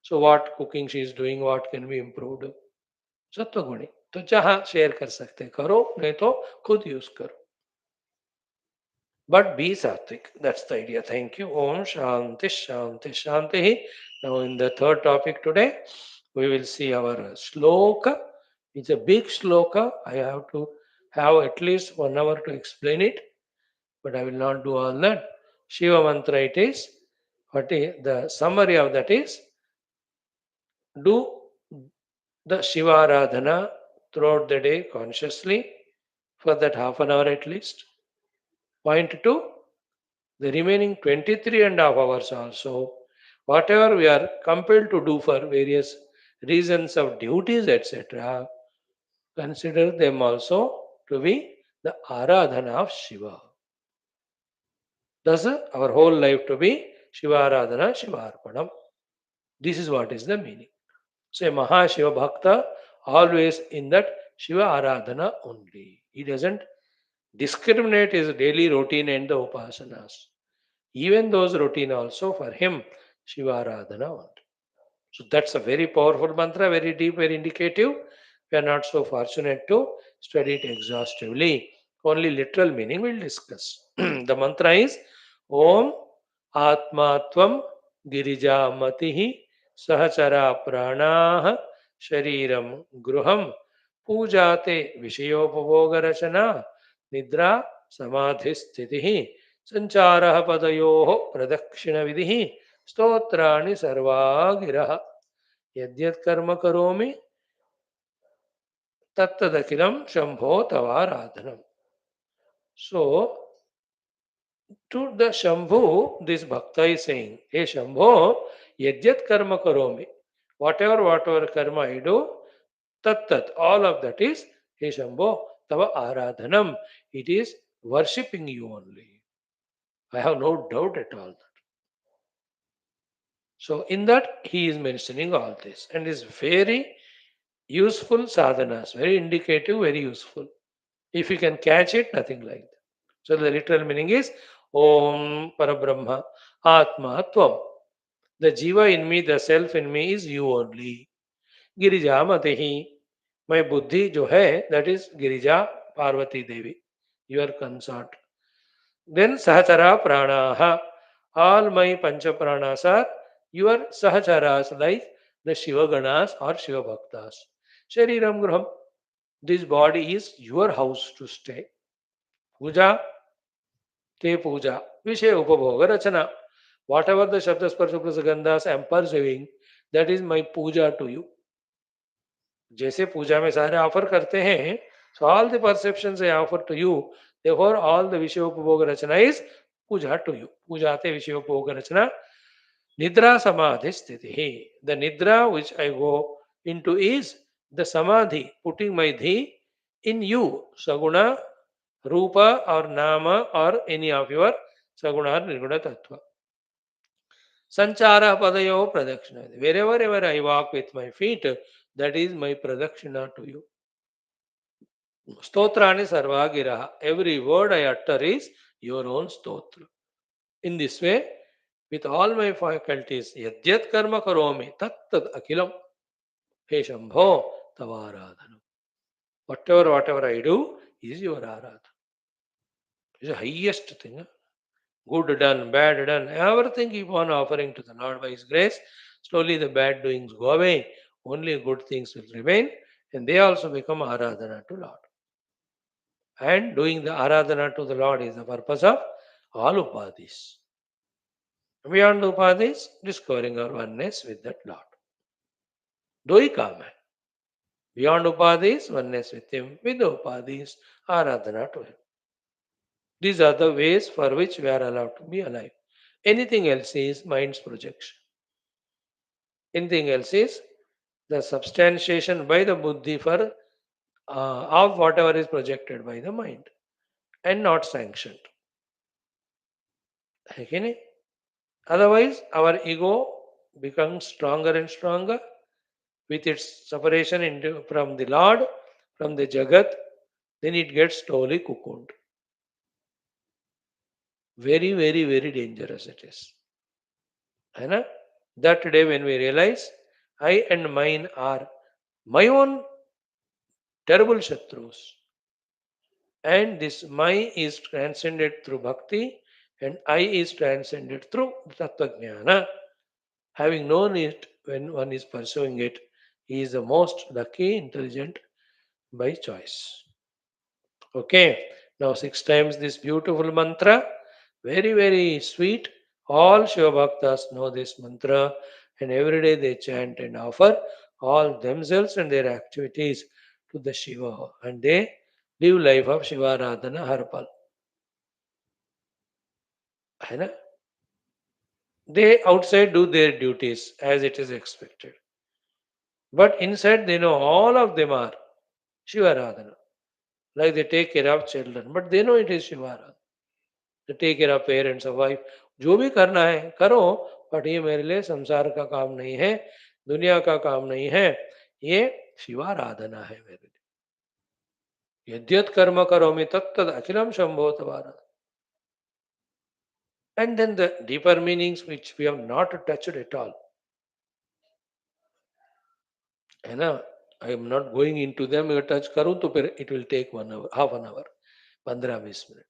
So what cooking she is doing, what can be improved? सत्वगुणी तो जहां share कर सकते करो, नहीं तो खुद use करो. But be sattvic. That's the idea. Thank you. Om Shanti Shanti Shanti. Now in the third topic today, we will see our sloka. It's a big sloka. I have to have at least 1 hour to explain it, but I will not do all that. Shiva mantra it is. What is the summary of that is do the Shiva Aradhana throughout the day consciously for that half an hour at least. Point two, the remaining 23 and a half hours also, whatever we are compelled to do for various reasons of duties, etc., consider them also to be the Aradhana of Shiva. Thus, our whole life to be Shiva Aradhana, Shiva Arpanam. This is what is the meaning. So, a Mahashiva Bhakta always in that Shiva Aradhana only. He doesn't discriminate his daily routine and the upasanas. Even those routine also for him, Shiva Aradhana only. So that's a very powerful mantra, very deep, very indicative. We are not so fortunate to study it exhaustively. Only literal meaning we'll discuss. The mantra is Om Atmatvam Girijamatihi Sahachara Pranaha Shariram Gruham Pujate Vishayopavogarachana Nidra Samadhisthitihi Sanchara Padayoho Pradakshina Vidhi स्तोत्राणि सर्वा गिरः यद्यत् कर्म करोमि तत्तदखिलं Shambho तवाराधनम. So to the Shambhu, this Bhakta is saying, Hey Shambho, yajyat karma karomi. Whatever karma I do, tat, all of that is, Hey Shambho, tava aradhanam. It is worshipping you only. I have no doubt at all. So in that he is mentioning all this and is very useful sadhanas, very indicative, very useful. If you can catch it, nothing like that. So the literal meaning is Om Parabrahma Atma Tvam. The Jiva in me, the self in me is you only. Girija Matehi. My buddhi jo hai, that is Girija Parvati Devi, your consort. Then Sahachara Pranaha. All my Pancha Pranas are your Sahacharas like the Shiva Ganas or Shiva Bhaktas. Shariram Graham. This body is your house to stay. Puja, te puja. Vishay upabhoga rachana. Whatever the Shabda Sparsha Prasagandhas I am pursuing, that is my puja to you. जैसे पूजा में सारे offer करते हैं, so all the perceptions I offer to you, therefore all the Vishayopabhoga Rachana is puja to you. Pujate Vishayopabhoga Rachana. Nidra Samadhi Sthiti. The Nidra which I go into is the Samadhi, putting my dhi in you, Saguna, Rupa or Nama or any of your Saguna or Nirguna Tattva. Sanchara Padayo Pradakshina. Wherever ever I walk with my feet, that is my Pradakshina to you. Stotrani Sarvagiraha. Every word I utter is your own stotra. In this way, with all my faculties, Yadyat Karma Karomi, Tat Akilam, He Shambho, Tavaradhanam. Whatever I do is your aradhana. It's the highest thing. Good done, bad done, everything keep on offering to the Lord by His grace. Slowly the bad doings go away, only good things will remain, and they also become aradhana to Lord. And doing the aradhana to the Lord is the purpose of all upadhis. Beyond upadhis, discovering our oneness with that Lord. Do ही काम है. Beyond upadhis, oneness with Him. With the upadhis, aradhana to Him. These are the ways for which we are allowed to be alive. Anything else is mind's projection. Anything else is the substantiation by the buddhi for of whatever is projected by the mind and not sanctioned. है कि नहीं? Otherwise, our ego becomes stronger and stronger with its separation from the Lord, from the Jagat, then it gets totally cocooned. Very dangerous it is. है ना? That day when we realize I and mine are my own terrible Shatrus. And this my is transcended through bhakti, and I is transcended through Tattva. Having known it when one is pursuing it, he is the most lucky, intelligent by choice. Okay, now 6 times this beautiful mantra, very, very sweet. All Shiva Bhaktas know this mantra, and every day they chant and offer all themselves and their activities to the Shiva, and they live life of Shiva Radhana Harpal. है ना? They outside do their duties as it is expected. But inside they know all of them are Shiva Radhana. Like they take care of children, but they know it is Shiva Radhana. They take care of parents or wife. जो भी करना है करो, but ये मेरे लिए संसार का काम नहीं है, दुनिया का काम नहीं है, ये शिवाराधना है मेरे लिए. यद्यत कर्म करोमि तत्तद अखिलम Shambho तवारा. And then the deeper meanings which we have not touched at all. है ना? I am not going into them. अगर touch करूं तो फिर it will take 1 hour, half an hour, 15-20 minutes.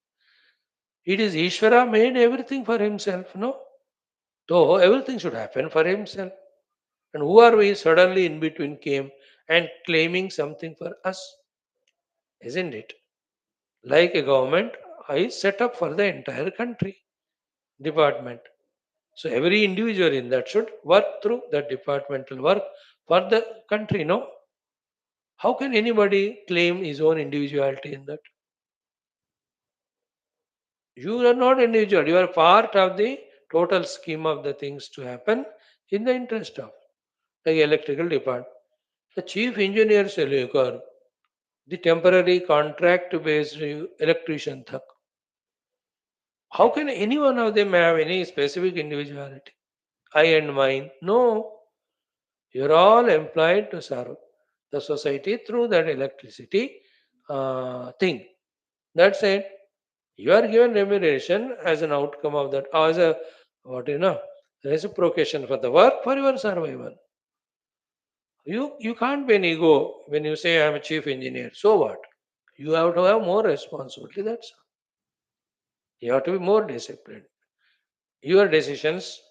It is Ishvara made everything for himself, no? So everything should happen for himself. And who are we suddenly in between came and claiming something for us? Isn't it? Like a government is set up for the entire country, department. So every individual in that should work through that departmental work for the country, no? How can anybody claim his own individuality in that? You are not individual, you are part of the total scheme of the things to happen in the interest of the electrical department. The chief engineer से लेकर the temporary contract based electrician तक. How can any one of them have any specific individuality? I and mine? No. You're all employed to serve the society through that electricity thing. That's it. You are given remuneration as an outcome of that, as a what reciprocation for the work for your survival. You can't be an ego when you say I'm a chief engineer. So what? You have to have more responsibility. That's all. You have to be more disciplined. Your decisions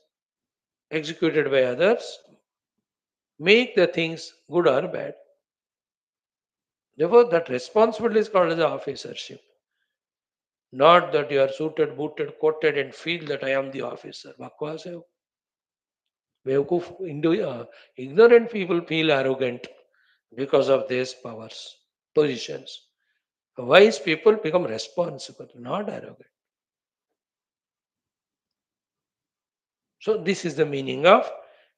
executed by others make the things good or bad. Therefore, that responsibility is called as the officership. Not that you are suited, booted, coated, and feel that I am the officer. Bakwas hai wo. बेवकूफ ignorant people feel arrogant because of these powers, positions. Wise people become responsible, not arrogant. So this is the meaning of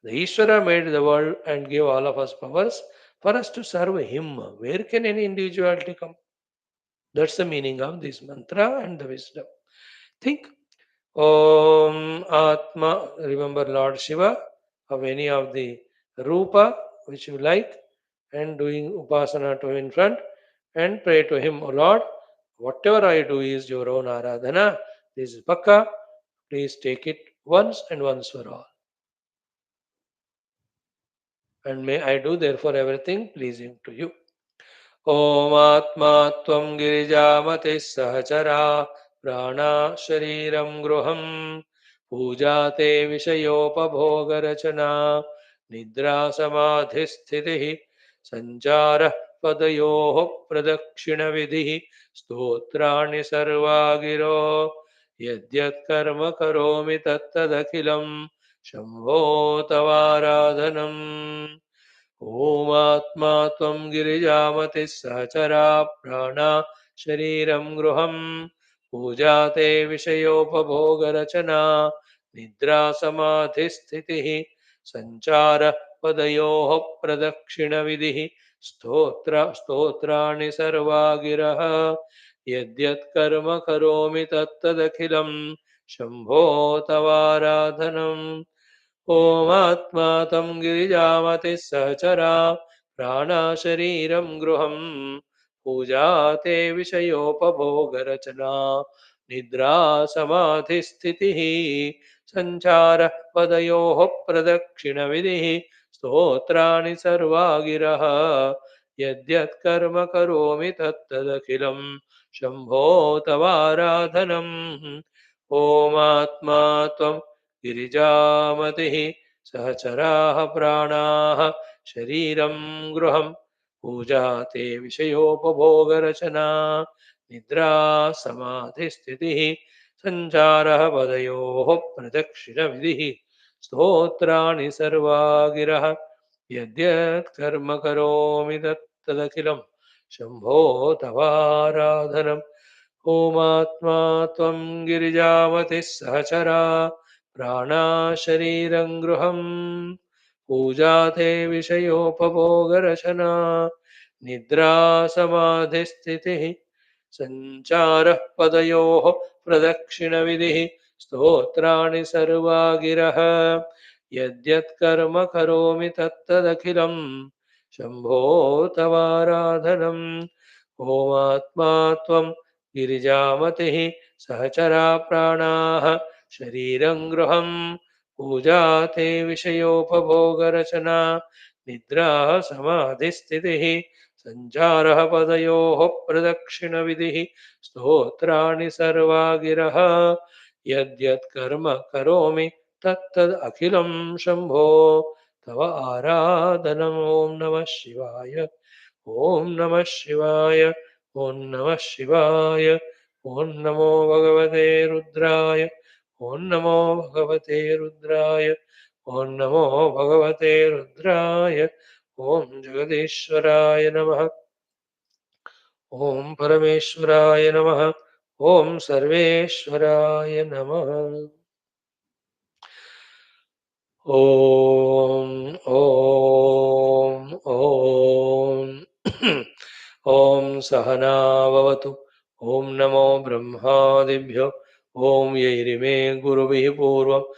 the Ishvara made the world and gave all of us powers for us to serve him. Where can any individuality come? That's the meaning of this mantra and the wisdom. Think Om Atma, remember Lord Shiva of any of the Rupa which you like, and doing Upasana to him in front, and pray to him, O Lord, whatever I do is your own Aradhana. This is Pakka. Please take it once and once for all. And may I do therefore everything pleasing to you. ओमात्मा त्वं गिरिजामतिः सहचरा प्राणा शरीरं गृहं पूजा ते विषयोपभोगरचना निद्रा समाधिस्थितिः सञ्चारः पदयोः प्रदक्षिणविधिः स्तोत्राणि सर्वा गिरो यद्यत्कर्म करोमि तत्तदखिलं शम्भो तवाराधनम् ओमात्मा त्वं गिरिजामतिः सहचरा प्राणा शरीरं गृहं पूजा ते विषयोपभोगरचना निद्रा समाधिस्थितिः सञ्चारः पदयोः प्रदक्षिणविधिः स्तोत्राणि सर्वा गिरः यद्यत्कर्म करोमि तत्तदखिलं शम्भो तवाराधनम् ओमात्मा तं गिरिजामतिः सहचरा प्राणा शरीरं गृहं पूजा ते विषयोपभोगरचना निद्रा समाधिस्थितिः सञ्चारः पदयोः प्रदक्षिणविधिः स्तोत्राणि सर्वा गिरः यद्यत् कर्म करोमि तत्तदखिलं शम्भो तवाराधनम् ओमात्मा त्वं गिरिजामतिः सहचराः प्राणाः शरीरं गृहं पूजा ते विषयोपभोगरचना निद्रा समाधिस्थितिः सञ्चारः पदयोः प्रदक्षिणविधिः स्तोत्राणि सर्वा गिरः यद्यत् कर्म करोमि तत्तदखिलं शम्भो तवाराधनम् ओमात्मा त्वं गिरिजावतिः सहचरा प्राणा शरीरं गृहम् पूजा ते विषयोपभोगरचना निद्रा समाधिस्थितिः सञ्चारः पदयोः प्रदक्षिणविधिः स्तोत्राणि सर्वा गिरः यद्यत् कर्म करोमि तत्तदखिलं शम्भो तवाराधनम् ओमात्मा त्वं गिरिजामतिः सहचरा प्राणाः शरीरं गृहम् पूजा ते विषयोपभोगरचना निद्रा समाधिस्थितिः सञ्चारः पदयोः प्रदक्षिणविधिः स्तोत्राणि सर्वा गिरः यद्यत् कर्म करोमि तत्तद् अखिलं शम्भो तव आराधनम् ॐ नमः शिवाय ॐ नमः शिवाय ॐ नमः शिवाय ॐ नमो भगवते रुद्राय ॐ नमो भगवते रुद्राय ॐ नमो भगवते रुद्राय ॐ जगदीश्वराय नमः ॐ परमेश्वराय नमः ॐ सर्वेश्वराय नमः ॐ ॐ ॐ ॐ सहना भवतु ॐ नमो ब्रह्मादिभ्यो ॐ यैरिमे गुरुभिः पूर्वम्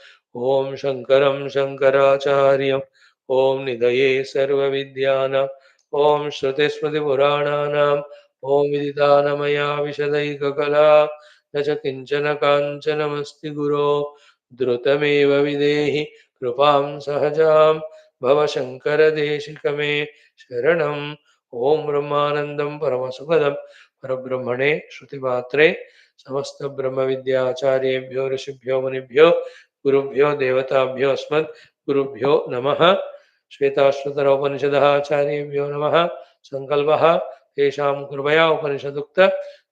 ॐ शङ्करं शङ्कराचार्यम् ॐ निधये सर्वविद्यानाम् ॐ श्रुतिस्मृतिपुराणानाम् ॐ विदितानमया विशदैककला न च किञ्चन काञ्चनमस्ति गुरो द्रुतमेव विदेहि कृपां सहजां भव शङ्करदेशिकमे शरणम् ॐ ब्रह्मानन्दं परमसुखदं परब्रह्मणे श्रुतिमात्रे समस्तब्रह्मविद्याचार्येभ्यो ऋषिभ्यो मुनिभ्यो गुरुभ्यो देवताभ्यो अस्मद् गुरुभ्यो नमः श्वेताश्वतर उपनिषदः आचार्येभ्यो नमः सङ्कल्पः तेषां कृपया उपनिषदुक्त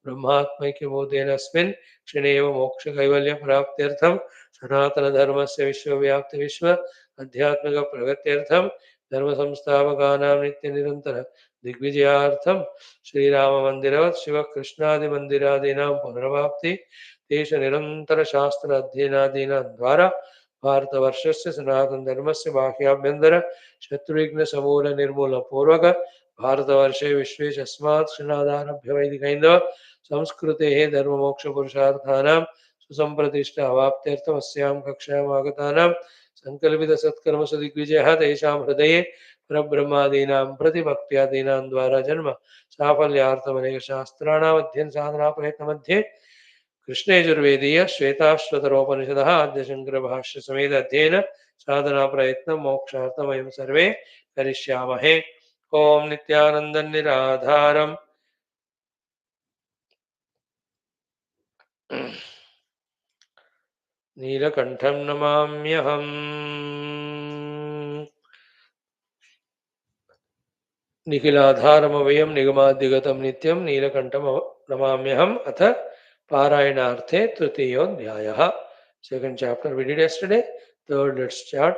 ब्रह्मात्मैक्यबोधेन अस्मिन् क्षणेव मोक्षकैवल्यप्राप्त्यर्थं सनातनधर्मस्य विश्वव्याप्तिविश्व आध्यात्मिकप्रगत्यर्थं धर्मसंस्थापकानां नित्यनिरन्तर दिग्विजयार्थं श्रीराममन्दिरवत् शिवकृष्णादिमन्दिरादीनां पुनर्वाप्ति तेषु निरन्तरशास्त्र अध्ययनादीनां द्वारा भारतवर्षस्य सनातनधर्मस्य बाह्याभ्यन्तर शत्रुघ्नसमूलनिर्मूलपूर्वक भारतवर्षे विश्वेशस्मात् क्षणादारभ्य वैदिकैन्दव संस्कृतेः धर्ममोक्षपुरुषार्थानां सुसम्प्रतिष्ठा अवाप्त्यर्थम् अस्यां कक्षायाम् आगतानां सङ्कल्पितसत्कर्मसु दिग्विजयः तेषां हृदये परब्रह्मादीनां प्रतिभक्त्यादीनां द्वारा जन्म साफल्यार्थमनेकशास्त्राणाम् अध्ययन साधना प्रयत्नमध्ये कृष्णयजुर्वेदीय श्वेताश्वतरोपनिषदः आद्यशङ्करभाष्य समेत अध्ययन साधना प्रयत्नं मोक्षार्थं वयं सर्वे करिष्यामहे ॐ नित्यानन्दं निराधारम् नीलकण्ठं नमाम्यहम् निखिलाधारमवयं निगमाद्यगतं नित्यं नीलकण्ठं नमाम्यहम् अथ पारायणार्थे तृतीयोऽध्यायः second chapter we did yesterday third let's start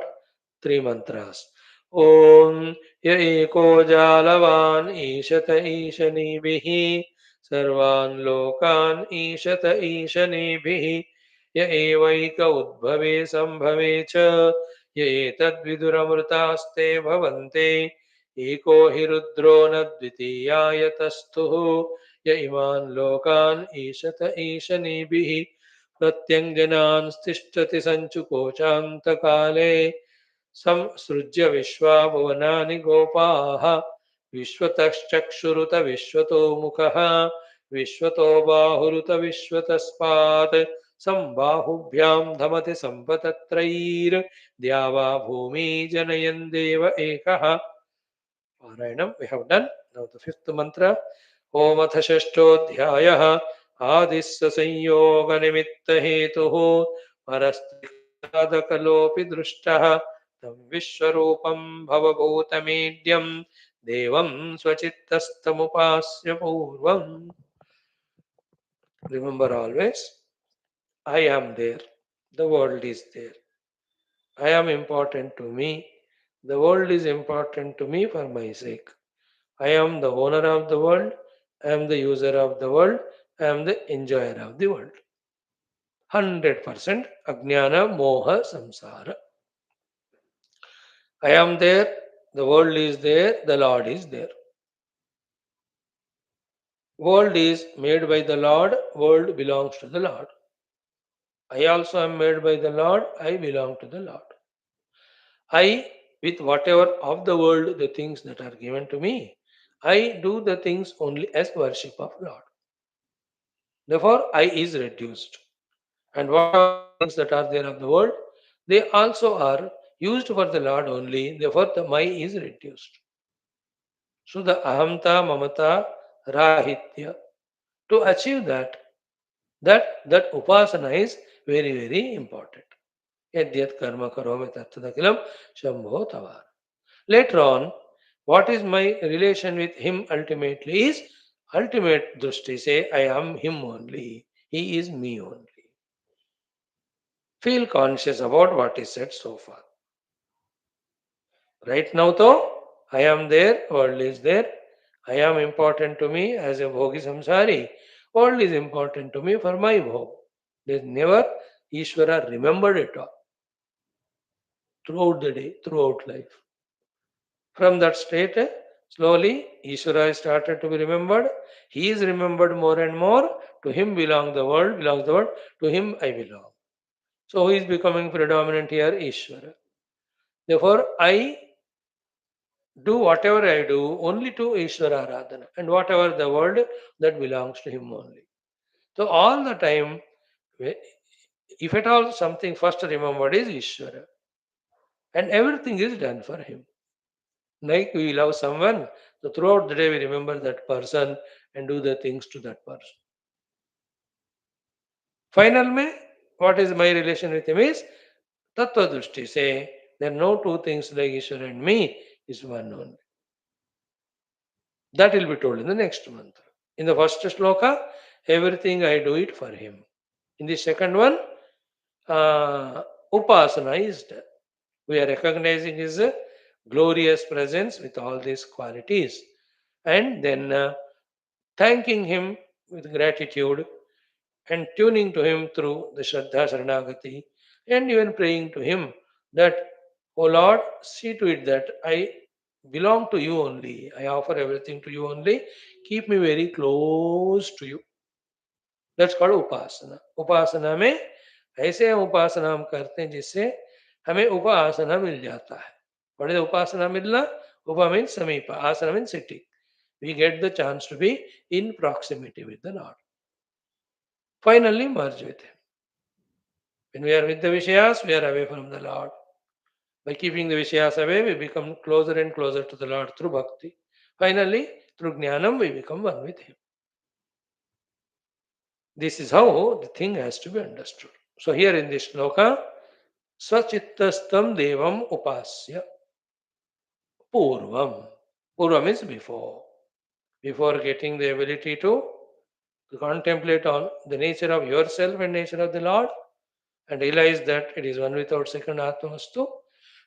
three mantras ॐ य एको जालवान् ईशत ईशनीभिः सर्वान् लोकान् ईशत ईशनीभिः य एवैक उद्भवे सम्भवे च य एतद्विदुरमृतास्ते भवन्ते एको हि रुद्रो न द्वितीयायतस्तुः य इमान् लोकान् ईशत ईशनीभिः प्रत्यङ्जनान् तिष्ठति सञ्चुकोचान्तकाले संसृज्य विश्वा भुवनानि गोपाः विश्वतश्चक्षुरुत विश्वतो मुखः विश्वतो बाहुरुत विश्वतस्पात् Sambahubyam dhamati sampatatrair Dyava bhumi janayan deva ekaha. Parayanam we have done. Now the fifth mantra. Om atha shashtodhyayah Adisya sanyoga nimitta hetuho Parastrikadakalopi drushtah Tam vishwarupam bhavabhutamedyam Devam swachittastamupasya purvam. Remember always, I am there. The world is there. I am important to me. The world is important to me for my sake. I am the owner of the world. I am the user of the world. I am the enjoyer of the world. 100% Ajnana Moha Samsara. I am there. The world is there. The Lord is there. World is made by the Lord. World belongs to the Lord. I also am made by the Lord. I belong to the Lord. I, with whatever of the world, the things that are given to me, I do the things only as worship of Lord. Therefore, I is reduced. And what are the things that are there of the world? They also are used for the Lord only. Therefore, the my is reduced. So the ahamta, mamata, rahitya. To achieve that upasana is very, very important. Yadyat karma karome tattadakilam shambho tavar. Later on, what is my relation with him ultimately is ultimate drushti say, I am him only. He is me only. Feel conscious about what is said so far. Right now, though, I am there, world is there. I am important to me as a bhogi samsari. World is important to me for my bhog. There is never Ishvara remembered it all throughout the day, throughout life. From that state, slowly Ishvara started to be remembered. He is remembered more and more. To him belongs the world, to him I belong. So who is becoming predominant here? Ishvara. Therefore, I do whatever I do only to Ishvara Aradhana and whatever the world that belongs to him only. So all the time, if at all something first remembered is Ishvara and everything is done for him. Like we love someone, so throughout the day we remember that person and do the things to that person. Final me, what is my relation with him is Tattva Drushti. Say there are no two things like Ishvara and me, is one only. That will be told in the next mantra. In the first shloka, everything I do it for him. In the second one, Upasana is done. We are recognizing his glorious presence with all these qualities and then thanking him with gratitude and tuning to him through the Shraddha Saranagati and even praying to him that, O Lord, see to it that I belong to you only. I offer everything to you only. Keep me very close to you. That's called upasana. उपासना में ऐसे हम उपासना हम करते हैं जिससे हमें उपासना मिल जाता है. What is upasana मिलना? Upa means samipa, asana means sitting. We get the chance to be in proximity with the Lord. Finally, merge with Him. When we are with the Vishayas, we are away from the Lord. By keeping the Vishayas away, we become closer and closer to the Lord through bhakti. Finally, through Jnanam, we become one with Him. This is how the thing has to be understood. So here in this shloka, Swachittastam Devam Upasya Purvam. Purvam is before. Before getting the ability to contemplate on the nature of yourself and nature of the Lord and realize that it is one without second Atmastu.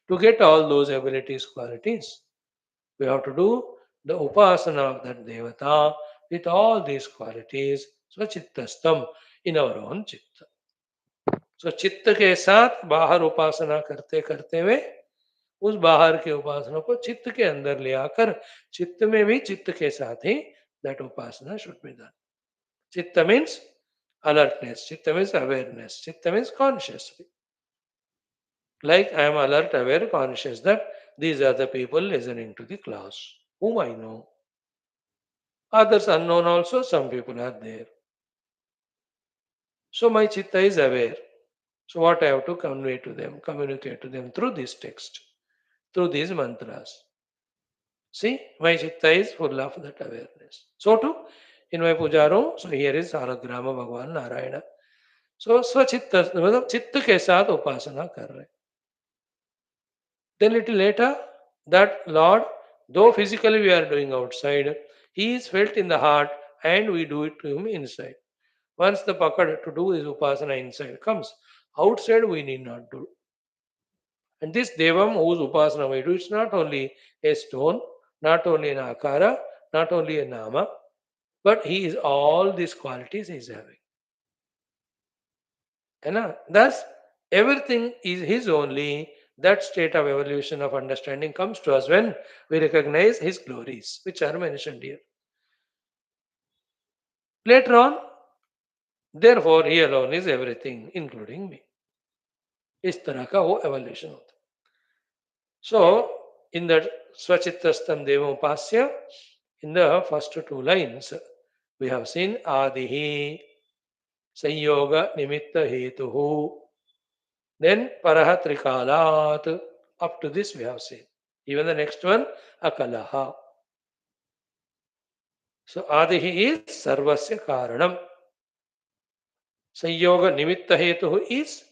To get all those abilities, qualities, we have to do the upasana of that devata with all these qualities, swachittastam, in our own chitta. So चित्त के साथ बाहर उपासना करते करते हुए उस बाहर के उपासना को चित्त के अंदर ले आकर चित्त में भी चित्त के साथ ही that upasana should be done. Chitta means alertness, chitta means awareness, chitta means consciously. Like I am alert, aware, conscious that these are the people listening to the class, whom I know. Others unknown also, some people are there. So my chitta is aware. So what I have to convey to them, communicate to them through this text, through these mantras. See, my chitta is full of that awareness. So too, in my puja room, so here is Salagrama Bhagwan Narayana. So स्वचित्त मतलब चित्त के साथ उपासना कर रहे. Then little later, that Lord, though physically we are doing outside, He is felt in the heart and we do it to Him inside. Once the pakad to do His upasana inside comes, outside we need not do. And this Devam whose upasana we do, it's not only a stone, not only an akara, not only a nama, but He is all these qualities He is having. Thus, everything is His only. That state of evolution of understanding comes to us when we recognize His glories, which are mentioned here. Later on, therefore, He alone is everything, including me. इस तरह का वो evolution होता है. So, in that Swachittastam Devamupasya, in the first two lines, we have seen Adihi, Sanyoga Nimitta Hetuhu, then Parahatrikalat. Up to this we have seen. Even the next one, Akalaha. So Adihi is Sarvasya Karanam. Sanyoga Nimitta Hetuhu is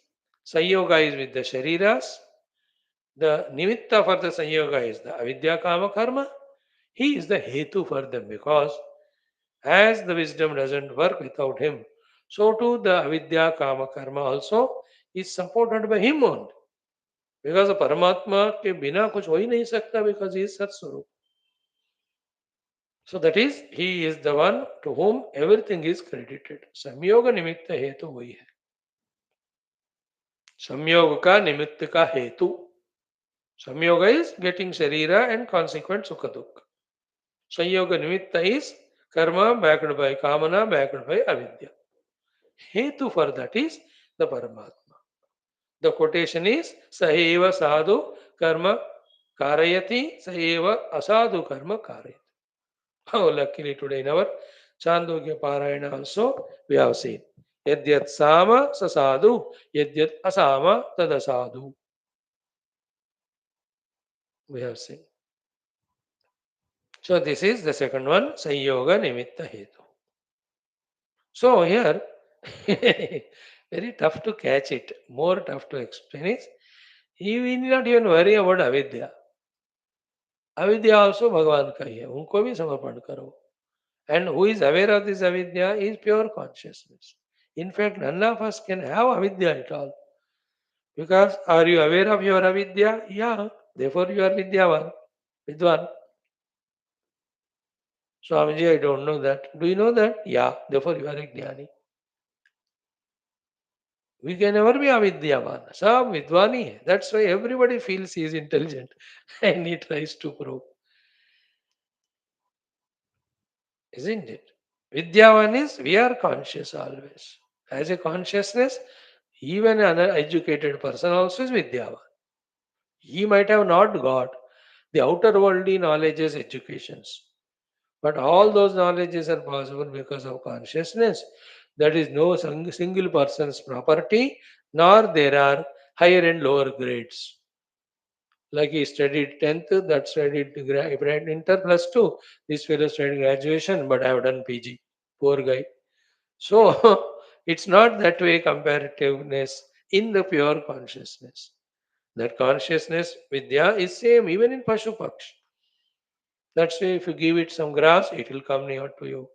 Sanyoga is with the Shariras. The Nimitta for the Sanyoga is the Avidya Kama Karma. He is the Hetu for them because as the wisdom doesn't work without him, so too the Avidya Kama Karma also is supported by him only. Because the Paramatma के बिना कुछ हो ही नहीं सकता because he is Sat Swarup. So that is, he is the one to whom everything is credited. संयोग निमित्त हेतु वही है. संयोग का निमित्त का हेतु. संयोग is getting sharira and consequent sukha dukha. संयोग निमित्त is karma backed by kamana backed by avidya. Hetu for that is the Paramatma. The quotation is Saheva sadhu karma karayati Saheva asadu karma karayati. Oh, luckily today in our Chandogya Parayana also we have seen Yadyat Sama Sasadu Yadyat Asama Tadasadu. We have seen. So this is the second one, Sanyoga Nimitta Hetu. So here very tough to catch it, more tough to explain is you need not even worry about avidya. Avidya also भगवान का ही है, उनको भी समर्पण करो. And who is aware of this avidya is pure consciousness. In fact, none of us can have avidya at all. Because are you aware of your avidya? Yeah. Therefore you are vidyavan, vidwan. Swamiji, I don't know that. Do you know that? Yeah. Therefore you are a jnani. We can never be avidyavan. Sab vidwani hai. That's why everybody feels he is intelligent and he tries to prove. Isn't it? Vidyavan is we are conscious always. As a consciousness, even an educated person also is Vidyavan. He might have not got the outer worldly knowledges, educations. But all those knowledges are possible because of consciousness. That is no single person's property, nor there are higher and lower grades. Like he studied 10th, that studied inter plus 2. This fellow studied graduation, but I have done PG. Poor guy. So it's not that way comparativeness in the pure consciousness. That consciousness, vidya, is same even in Pashu Paksh. That's why if you give it some grass, it will come near to you.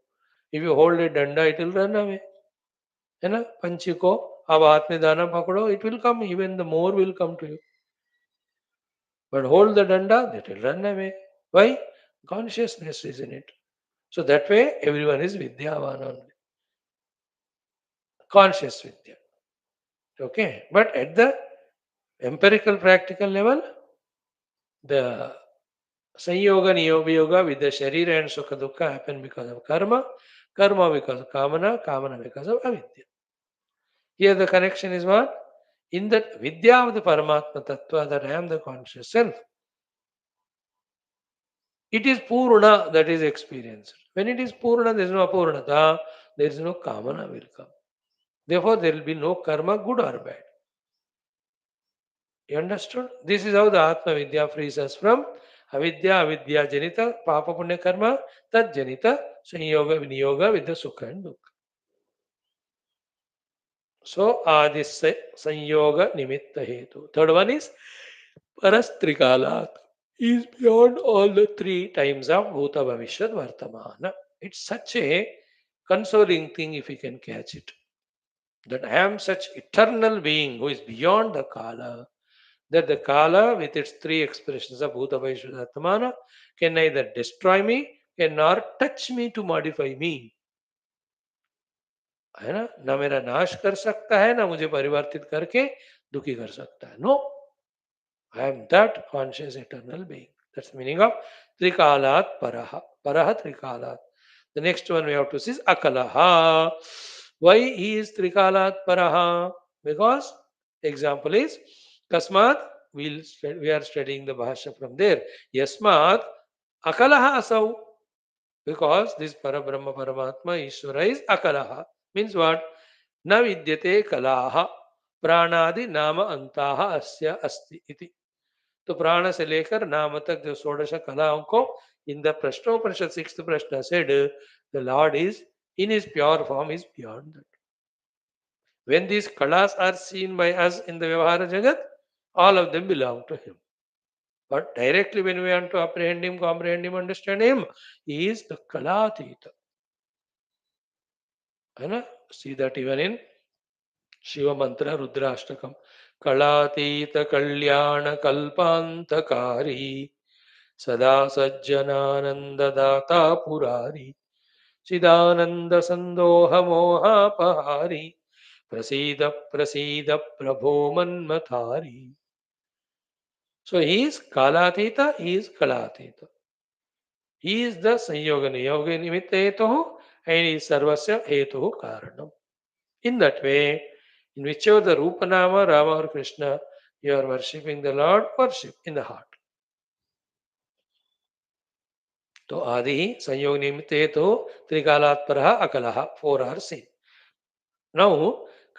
If you hold a danda, it will run away. है ना पंछी को अब हाथ में दाना पकड़ो, it will come, even the more will come to you. But hold the danda, that will run away. Why? Consciousness is in it. So that way, everyone is vidyavan only. Conscious vidya. Okay. But at the empirical practical level, the Sanyoga Niyoga Yoga with the Sharira and Sukha Dukkha happen because of karma, karma because of kamana, kamana because of avidya. Here the connection is what? In that vidya of the Paramatma Tattva, that I am the conscious self, it is Purna that is experienced. When it is Purna, there is no Apurnata, there is no Kamana will come. Therefore, there will be no karma, good or bad. You understood? This is how the Atma Vidya frees us from avidya janita, papa punya karma, tad janita, sanyoga viniyoga with the sukha and dukkha. So, this sanyoga nimitta hetu. Third one is parastrikalat. Is beyond all the three times of bhuta bhavishyat vartamana. It's such a consoling thing if you can catch it. That I am such eternal being who is beyond the kala, that the kala with its three expressions of bhuta vaishya atmana can neither destroy me can nor touch me to modify me. है ना मेरा नाश कर सकता है ना मुझे परिवर्तित करके दुखी कर सकता है. No, I am that conscious eternal being. That's the meaning of Trikalat Paraha. Paraha Trikalat. The next one we have to see is Akalaha. Why he is Trikalat Paraha? Because example is Kasmat. We are studying the Bhashya from there. Yasmat Akalaha Asau. Because this Parabrahma Paramatma Ishvara is Akalaha. Means what? Na vidyate kalaha. Pranadi nama antaha asya asti iti. तो प्राण से लेकर नाम तक जो षोडश कलाओं को इन द प्रश्नोपनिषद सिक्स्थ प्रश्न said the Lord is in his pure form is beyond that. When these kalas are seen by us in the Vyavahara Jagat, all of them belong to him. But directly when we want to apprehend him, comprehend him, understand him, he is the Kalatita. See that even in Shiva Mantra Rudrashtakam. Kalatita Kalyana Kalpantakari सदा सज्जनानंददाता पुरारी चिदानंद संदोह मोहापहारी प्रसीद प्रसीद प्रभो मन्मथारी. So he is Kalatita, he is Kalatita. He is the Sanyoga Niyoga Nimitta Hetuhu and he is Sarvasya Hetuhu Karanam. In that way, in whichever the Rupanama, Rama or Krishna, you are worshipping the Lord, worship in the heart. तो आदि संयोग निमित्त हेतु त्रिकालात्पर अकलह 4 are seen. नौ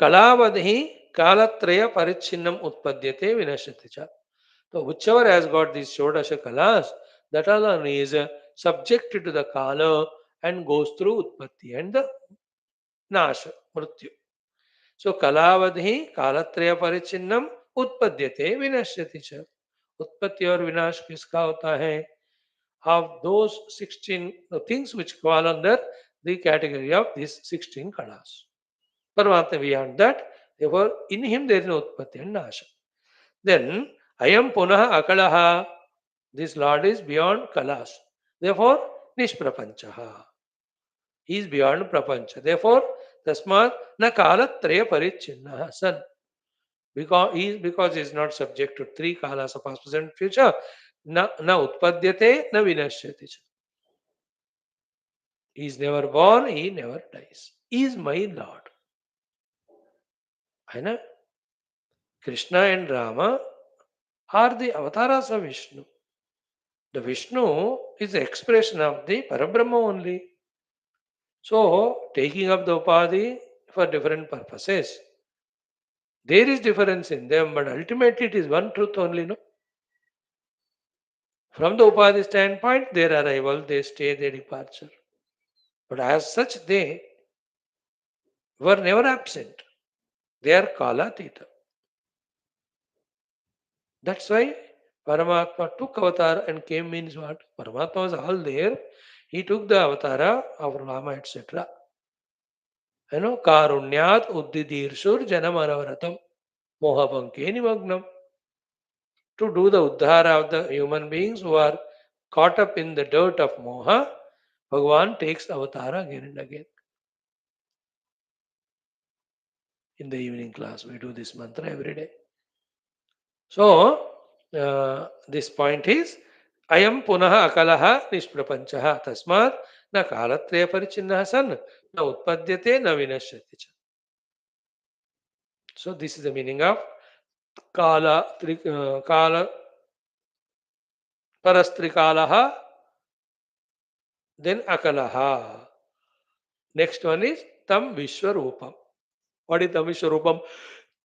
कलावधि कालत्रय परिच्छिन्नम उत्पद्यते विनश्यति च. So whichever has got these Shodasha Kalas, that alone is subjected to the Kala and goes through Utpatti and the Nasha, Mrityu. So Kalavadhi Kalatraya Parichinnam Utpadyate Vinashyati cha. Utpatti और विनाश किसका होता है? Of those 16 things which fall under the category of these 16 kalas. Paramatma beyond that, therefore in him there is no Utpatti and Nasha. Then Ayam Punaha Akalaha, this Lord is beyond kalas. Therefore Nishprapanchaha. He is beyond Prapancha. Therefore Tasmat Na Kalatraya Parichinnaha San. Because he is not subject to three kalas of past, present, future. Na utpadyate, na vinashyati. He is never born, he never dies. He is my Lord. है ना? Krishna and Rama are the avatars of Vishnu. The Vishnu is the expression of the Parabrahma only. So, taking up the Upadhi for different purposes, there is difference in them, but ultimately it is one truth only, no? From the Upadhi standpoint, their arrival, they stay, their departure. But as such, they were never absent. They are Kalatita. That's why Paramatma took avatar and came means what? Paramatma was all there. He took the avatara of Rama, etc. Karunyat Uddidirshur Janamanavaratam Mohapanke Nimagnam. To do the uddhara of the human beings who are caught up in the dirt of Moha, Bhagavan takes avatara again and again. In the evening class, we do this mantra every day. So, this point is Ayam punaha akalaha nishprapanchaha tasmat na kalatraya parichinnah san na utpadyate na vinashyati cha. So, this is the meaning of kala parastrikalaha, then akalaha. Next one is tam vishwarupam. What is tam Vishwarupam?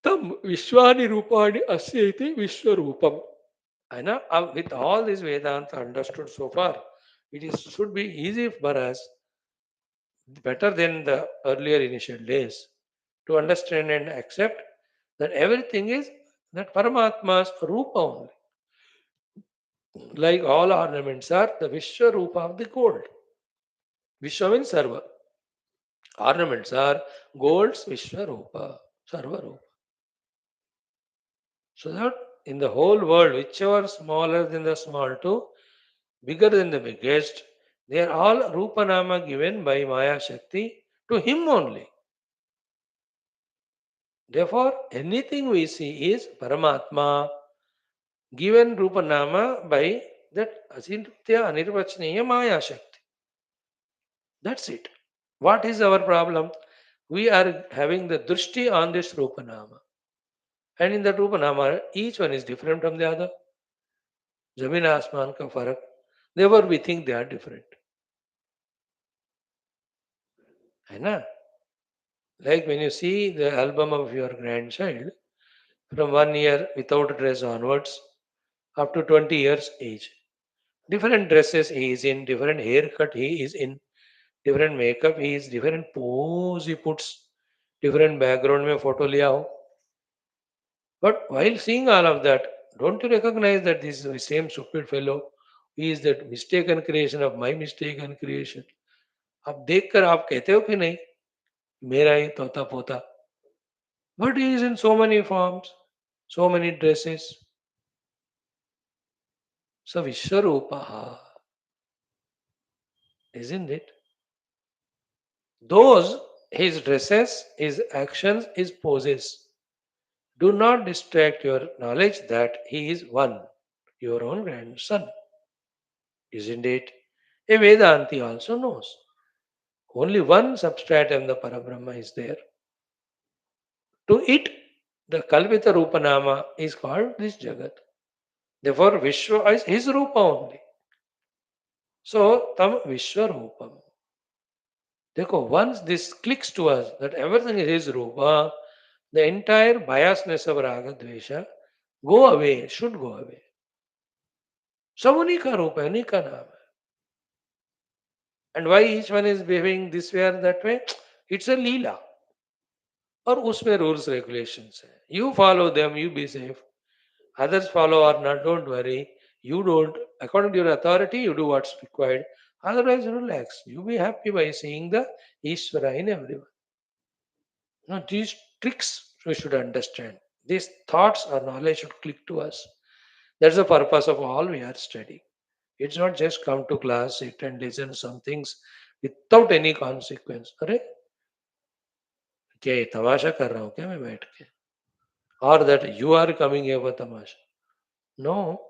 Tam Vishwani Rupani Asyati Vishwarupam. I know with all this Vedanta understood so far, it is should be easy for us, better than the earlier initial days, to understand and accept that everything is that Paramatma's Rupa only. Like all ornaments are the Vishwa Rupa of the gold. Vishwa means Sarva. Ornaments are gold's Vishwa Rupa, Sarva Rupa. So that in the whole world, whichever smaller than the small two, bigger than the biggest, they are all Rupa Nama given by Maya Shakti to him only. Therefore, anything we see is Paramatma given Rupa Nama by that Achintya Anirvachaniya Maya Shakti. That's it. What is our problem? We are having the drishti on this Rupa Nama. And in the Rupa Nama, each one is different from the other. Zamin Asman ka farak. Therefore, we think they are different. है ना? Like when you see the album of your grandchild, from 1 year without dress onwards, up to 20 years age. Different dresses he is in, different haircut he is in, different makeup he is, different pose he puts, different background में photo लिया हो. But while seeing all of that, don't you recognize that this is the same stupid fellow? He is that mistaken creation of my mistaken creation. अब देखकर आप कहते हो कि नहीं मेरा ही तोता पोता. But he is in so many forms, so many dresses. So Vishwarupaha, isn't it? Those his dresses, his actions, his poses do not distract your knowledge that he is one, your own grandson, isn't it? A Vedanti also knows. Only one substratum, the Parabrahma, is there. To it, the Kalpita Rupanama is called this Jagat. Therefore, Vishwa is his Rupa only. So, Tam Vishwarupam. Therefore, once this clicks to us that everything is his Rupa, the entire biasness of Raga Dvesha go away, should go away. सब उन्हीं का रूप है, उन्हीं का नाम है. And why each one is behaving this way or that way? It's a leela. और उसमें rules regulations है. You follow them, you be safe. Others follow or not, don't worry. You don't. According to your authority, you do what's required. Otherwise, relax. You be happy by seeing the Ishvara in everyone. Now, these tricks we should understand. These thoughts or knowledge should click to us. That's the purpose of all we are studying. It's not just come to class, sit and listen some things without any consequence. अरे क्या ये तमाशा कर रहा हूँ क्या मैं बैठ के? Or that you are coming here for tamasha? No,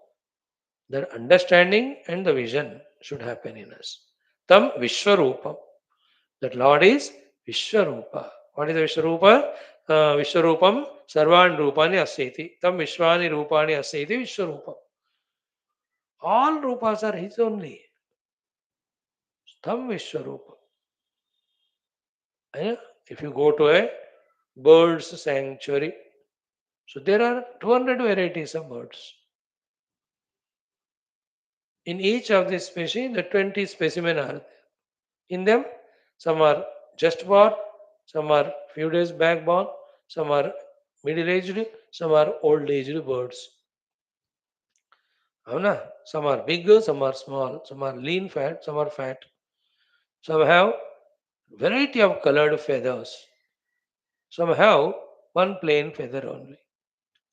that understanding and the vision should happen in us. Tam Vishwarupam. That Lord is Vishwarupa. What is the Vishwarupa? Vishwarupam Sarvan Rupani Asyati. Tam Vishwani Rupani Asyati Vishwarupam. All Rupas are His only. Tam Vishwarupa. Yeah? If you go to a bird's sanctuary, so there are 200 varieties of birds. In each of these species, the 20 specimens are there. In them, some are just born, some are few days back born, some are middle-aged, some are old-aged birds. Avna? Some are big, some are small, some are lean fat, some are fat. Some have variety of colored feathers. Some have one plain feather only.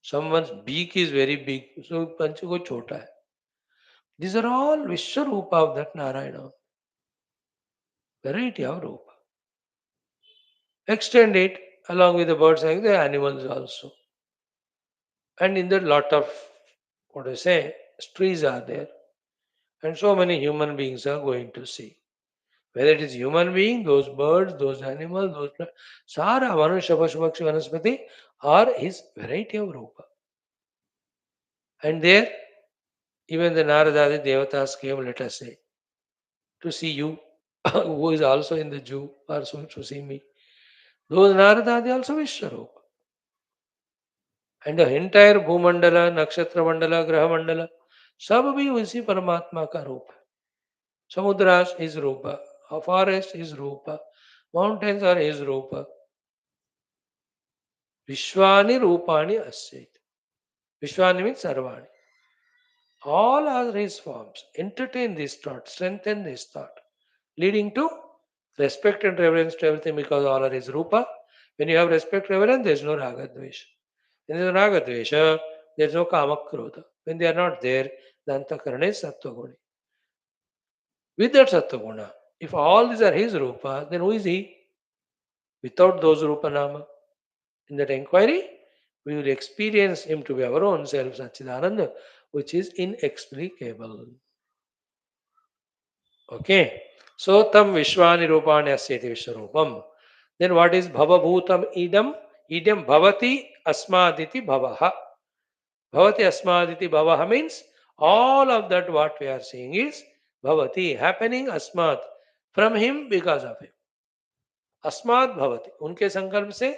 Someone's beak is very big, so panch ko chota hai. These are all Vishwarupa of that Narayana. Variety of Rupa. Extend it along with the birds and the animals also. And in that lot of, what do you say, trees are there. And so many human beings are going to see. Whether it is human being, those birds, those animals, those plants, Sara, Manusha, Pashupakshi, Vanaspati are his variety of Rupa. And there, even the Naradadi Devatas came, let us say, to see you, who is also in the Jew, or so to see me. Those Naradadi also Vishwarupa. And the entire Bhumandala, Nakshatra Mandala, Graha Mandala, सब भी उसी परमात्मा का रूप है. Samudras is Rupa, a forest is Rupa, mountains are his Rupa. Vishwani Rupani Asyait. Vishwani means Sarvani. All are his forms. Entertain this thought, strengthen this thought, leading to respect and reverence to everything because all are his Rupa. When you have respect, reverence, there is no Raga Dvesha. When there is no Raga Dvesha, there is no Kama Krodha. When they are not there, the Antakarana is Sattva Guni. With that Sattva Guna, if all these are his Rupa, then who is he? Without those Rupa Nama. In that inquiry, we will experience him to be our own self, Satchidananda, which is inexplicable. Okay. So tam Vishwani Rupani Asyati Vishwarupam. Then what is Bhavabhutam Idam? Idam Bhavati Asmaditi Bhavaha. Bhavati Asmaditi Bhavaha means all of that what we are seeing is Bhavati happening Asmat from him because of him. अस्मात् भवति उनके संकल्प से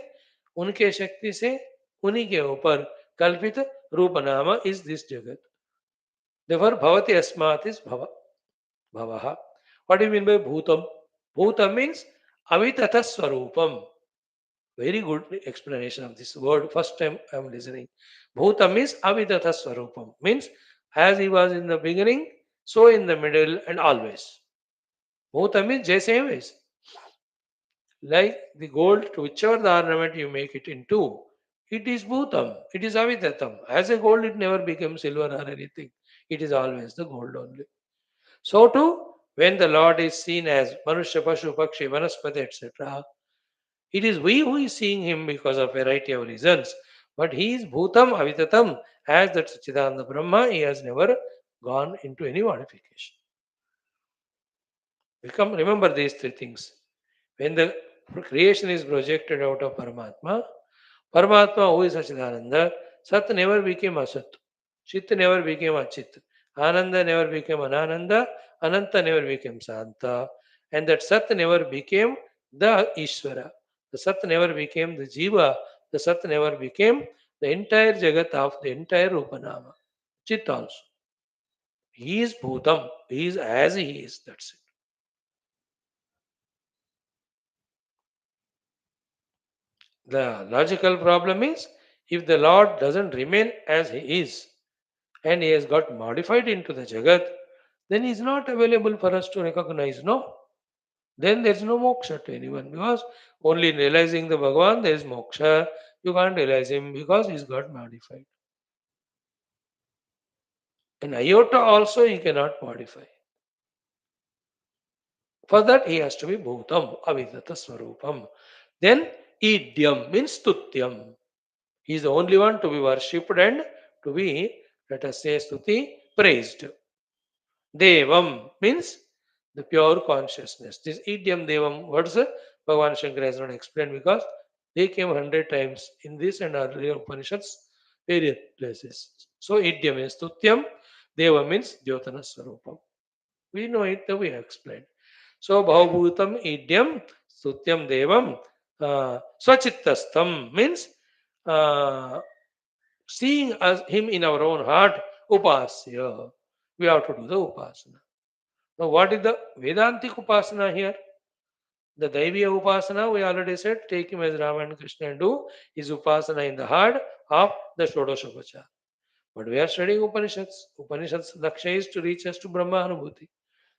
उनके शक्ति से उन्हीं के ऊपर कल्पित रूप नाम इज दिस जगत देवर भवति अस्मात् is bhava bhavah what do you mean by bhutam bhutam means अवितथ स्वरूपम very good explanation of this word first time I am listening bhutam means avidatha swarupam means as he was in the beginning so in the middle and always bhutam means jaise always like the gold, to whichever the ornament you make it into, it is bhutam, it is avidatam. As a gold, it never becomes silver or anything. It is always the gold only. So too, when the Lord is seen as Manusya, Pashu, Pakshi, Vanaspati, etc., it is we who is seeing him because of variety of reasons. But he is bhutam, avidatam, as that Satchidananda Brahma, he has never gone into any modification. Remember these three things. When the creation is projected out of Paramatma, Paramatma, who is Sachidananda, Sat never became Asat. Chit never became Achit. Ananda never became Anananda. Ananta never became Santa. And that Sat never became the Ishvara. The Sat never became the Jiva. The Sat never became the entire Jagat of the entire Rupanama. Chit also. He is Bhutam. He is as he is. That's it. The logical problem is if the Lord doesn't remain as He is and He has got modified into the Jagat, then He is not available for us to recognize. No. Then there is no moksha to anyone because only in realizing the Bhagavan there is moksha. You can't realize Him because He's got modified. In iota also He cannot modify. For that He has to be Bhutam, Avidata Swarupam. Then Idyam means Tutyam. He is the only one to be worshipped and to be, let us say, Stuti, praised. Devam means the pure consciousness. This idiom Devam words Bhagavan Shankara has not explained because they came 100 times in this and earlier Upanishads, various places. So idiom is Tutyam, Deva means Jyotana Swarupam. We know it, we have explained. So Bhavabhutam idiom, Stutyam Devam, Swachittastam means uh, seeing us, him in our own heart, upasya. We have to do the upasana. Now, what is the Vedantic upasana here? The Daiviya upasana, we already said, take him as Rama and Krishna and do his upasana in the heart of the Shodashopachar. But we are studying Upanishads. Upanishads Laksha is to reach us to Brahma Anubhuti.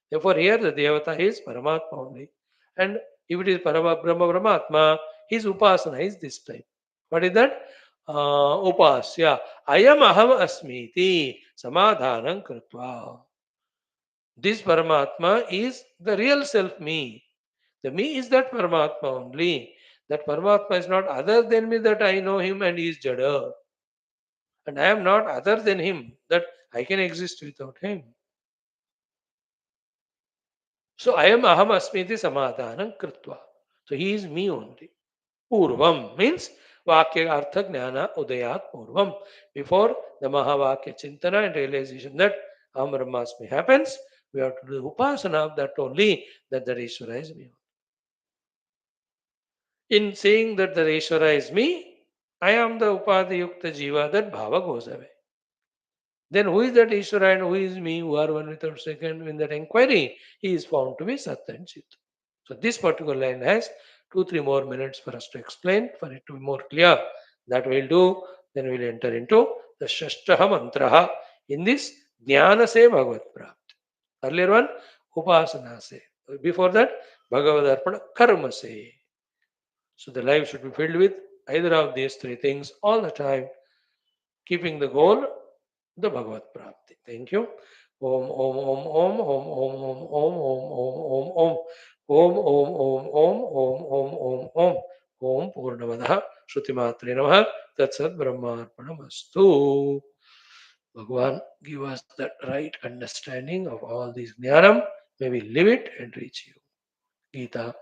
Therefore, here the Devata is Paramatma only. And if it is Brahma Brahmatma, his upasana is this type. What is that? Upasya. Ayam aham asmiti samadhanam kritva. This Paramatma is the real self me. The me is that Paramatma only. That Paramatma is not other than me that I know him and he is Jada. And I am not other than him that I can exist without him. So I am aham asmiti samadhanam kritva. So he is me only. Purvam means Vakya Artha Jnana Udayat Purvam. Before the Mahavakya Chintana and realization that Aham Brahmasmi happens, we have to do Upasana of that only, that Ishvara is me. In saying that the Ishvara is me, I am the Upadhyukta Jiva, that Bhava goes away. Then who is that Ishvara and who is me, who are one without second? In that inquiry, he is found to be Sat and Chit. So this particular line has 2-3 more minutes for us to explain, for it to be more clear. That we'll do. Then we'll enter into the Shashtaha Mantraha in this Jnana Se Bhagavad Prapti. Earlier one, Upasana Se. Before that, Bhagavad Arpana Karma Se. So the life should be filled with either of these three things all the time, keeping the goal, the Bhagavad Prapti. Thank you. Om Om Om Om Om Om Om Om Om Om Om Om Om Om Om Om Om Om Purnamadaha Shruti Matre Namaha Tatsat Brahmarpanamastu. Bhagwan, give us that right understanding of all these jnanam. May we live it and reach you. Gita.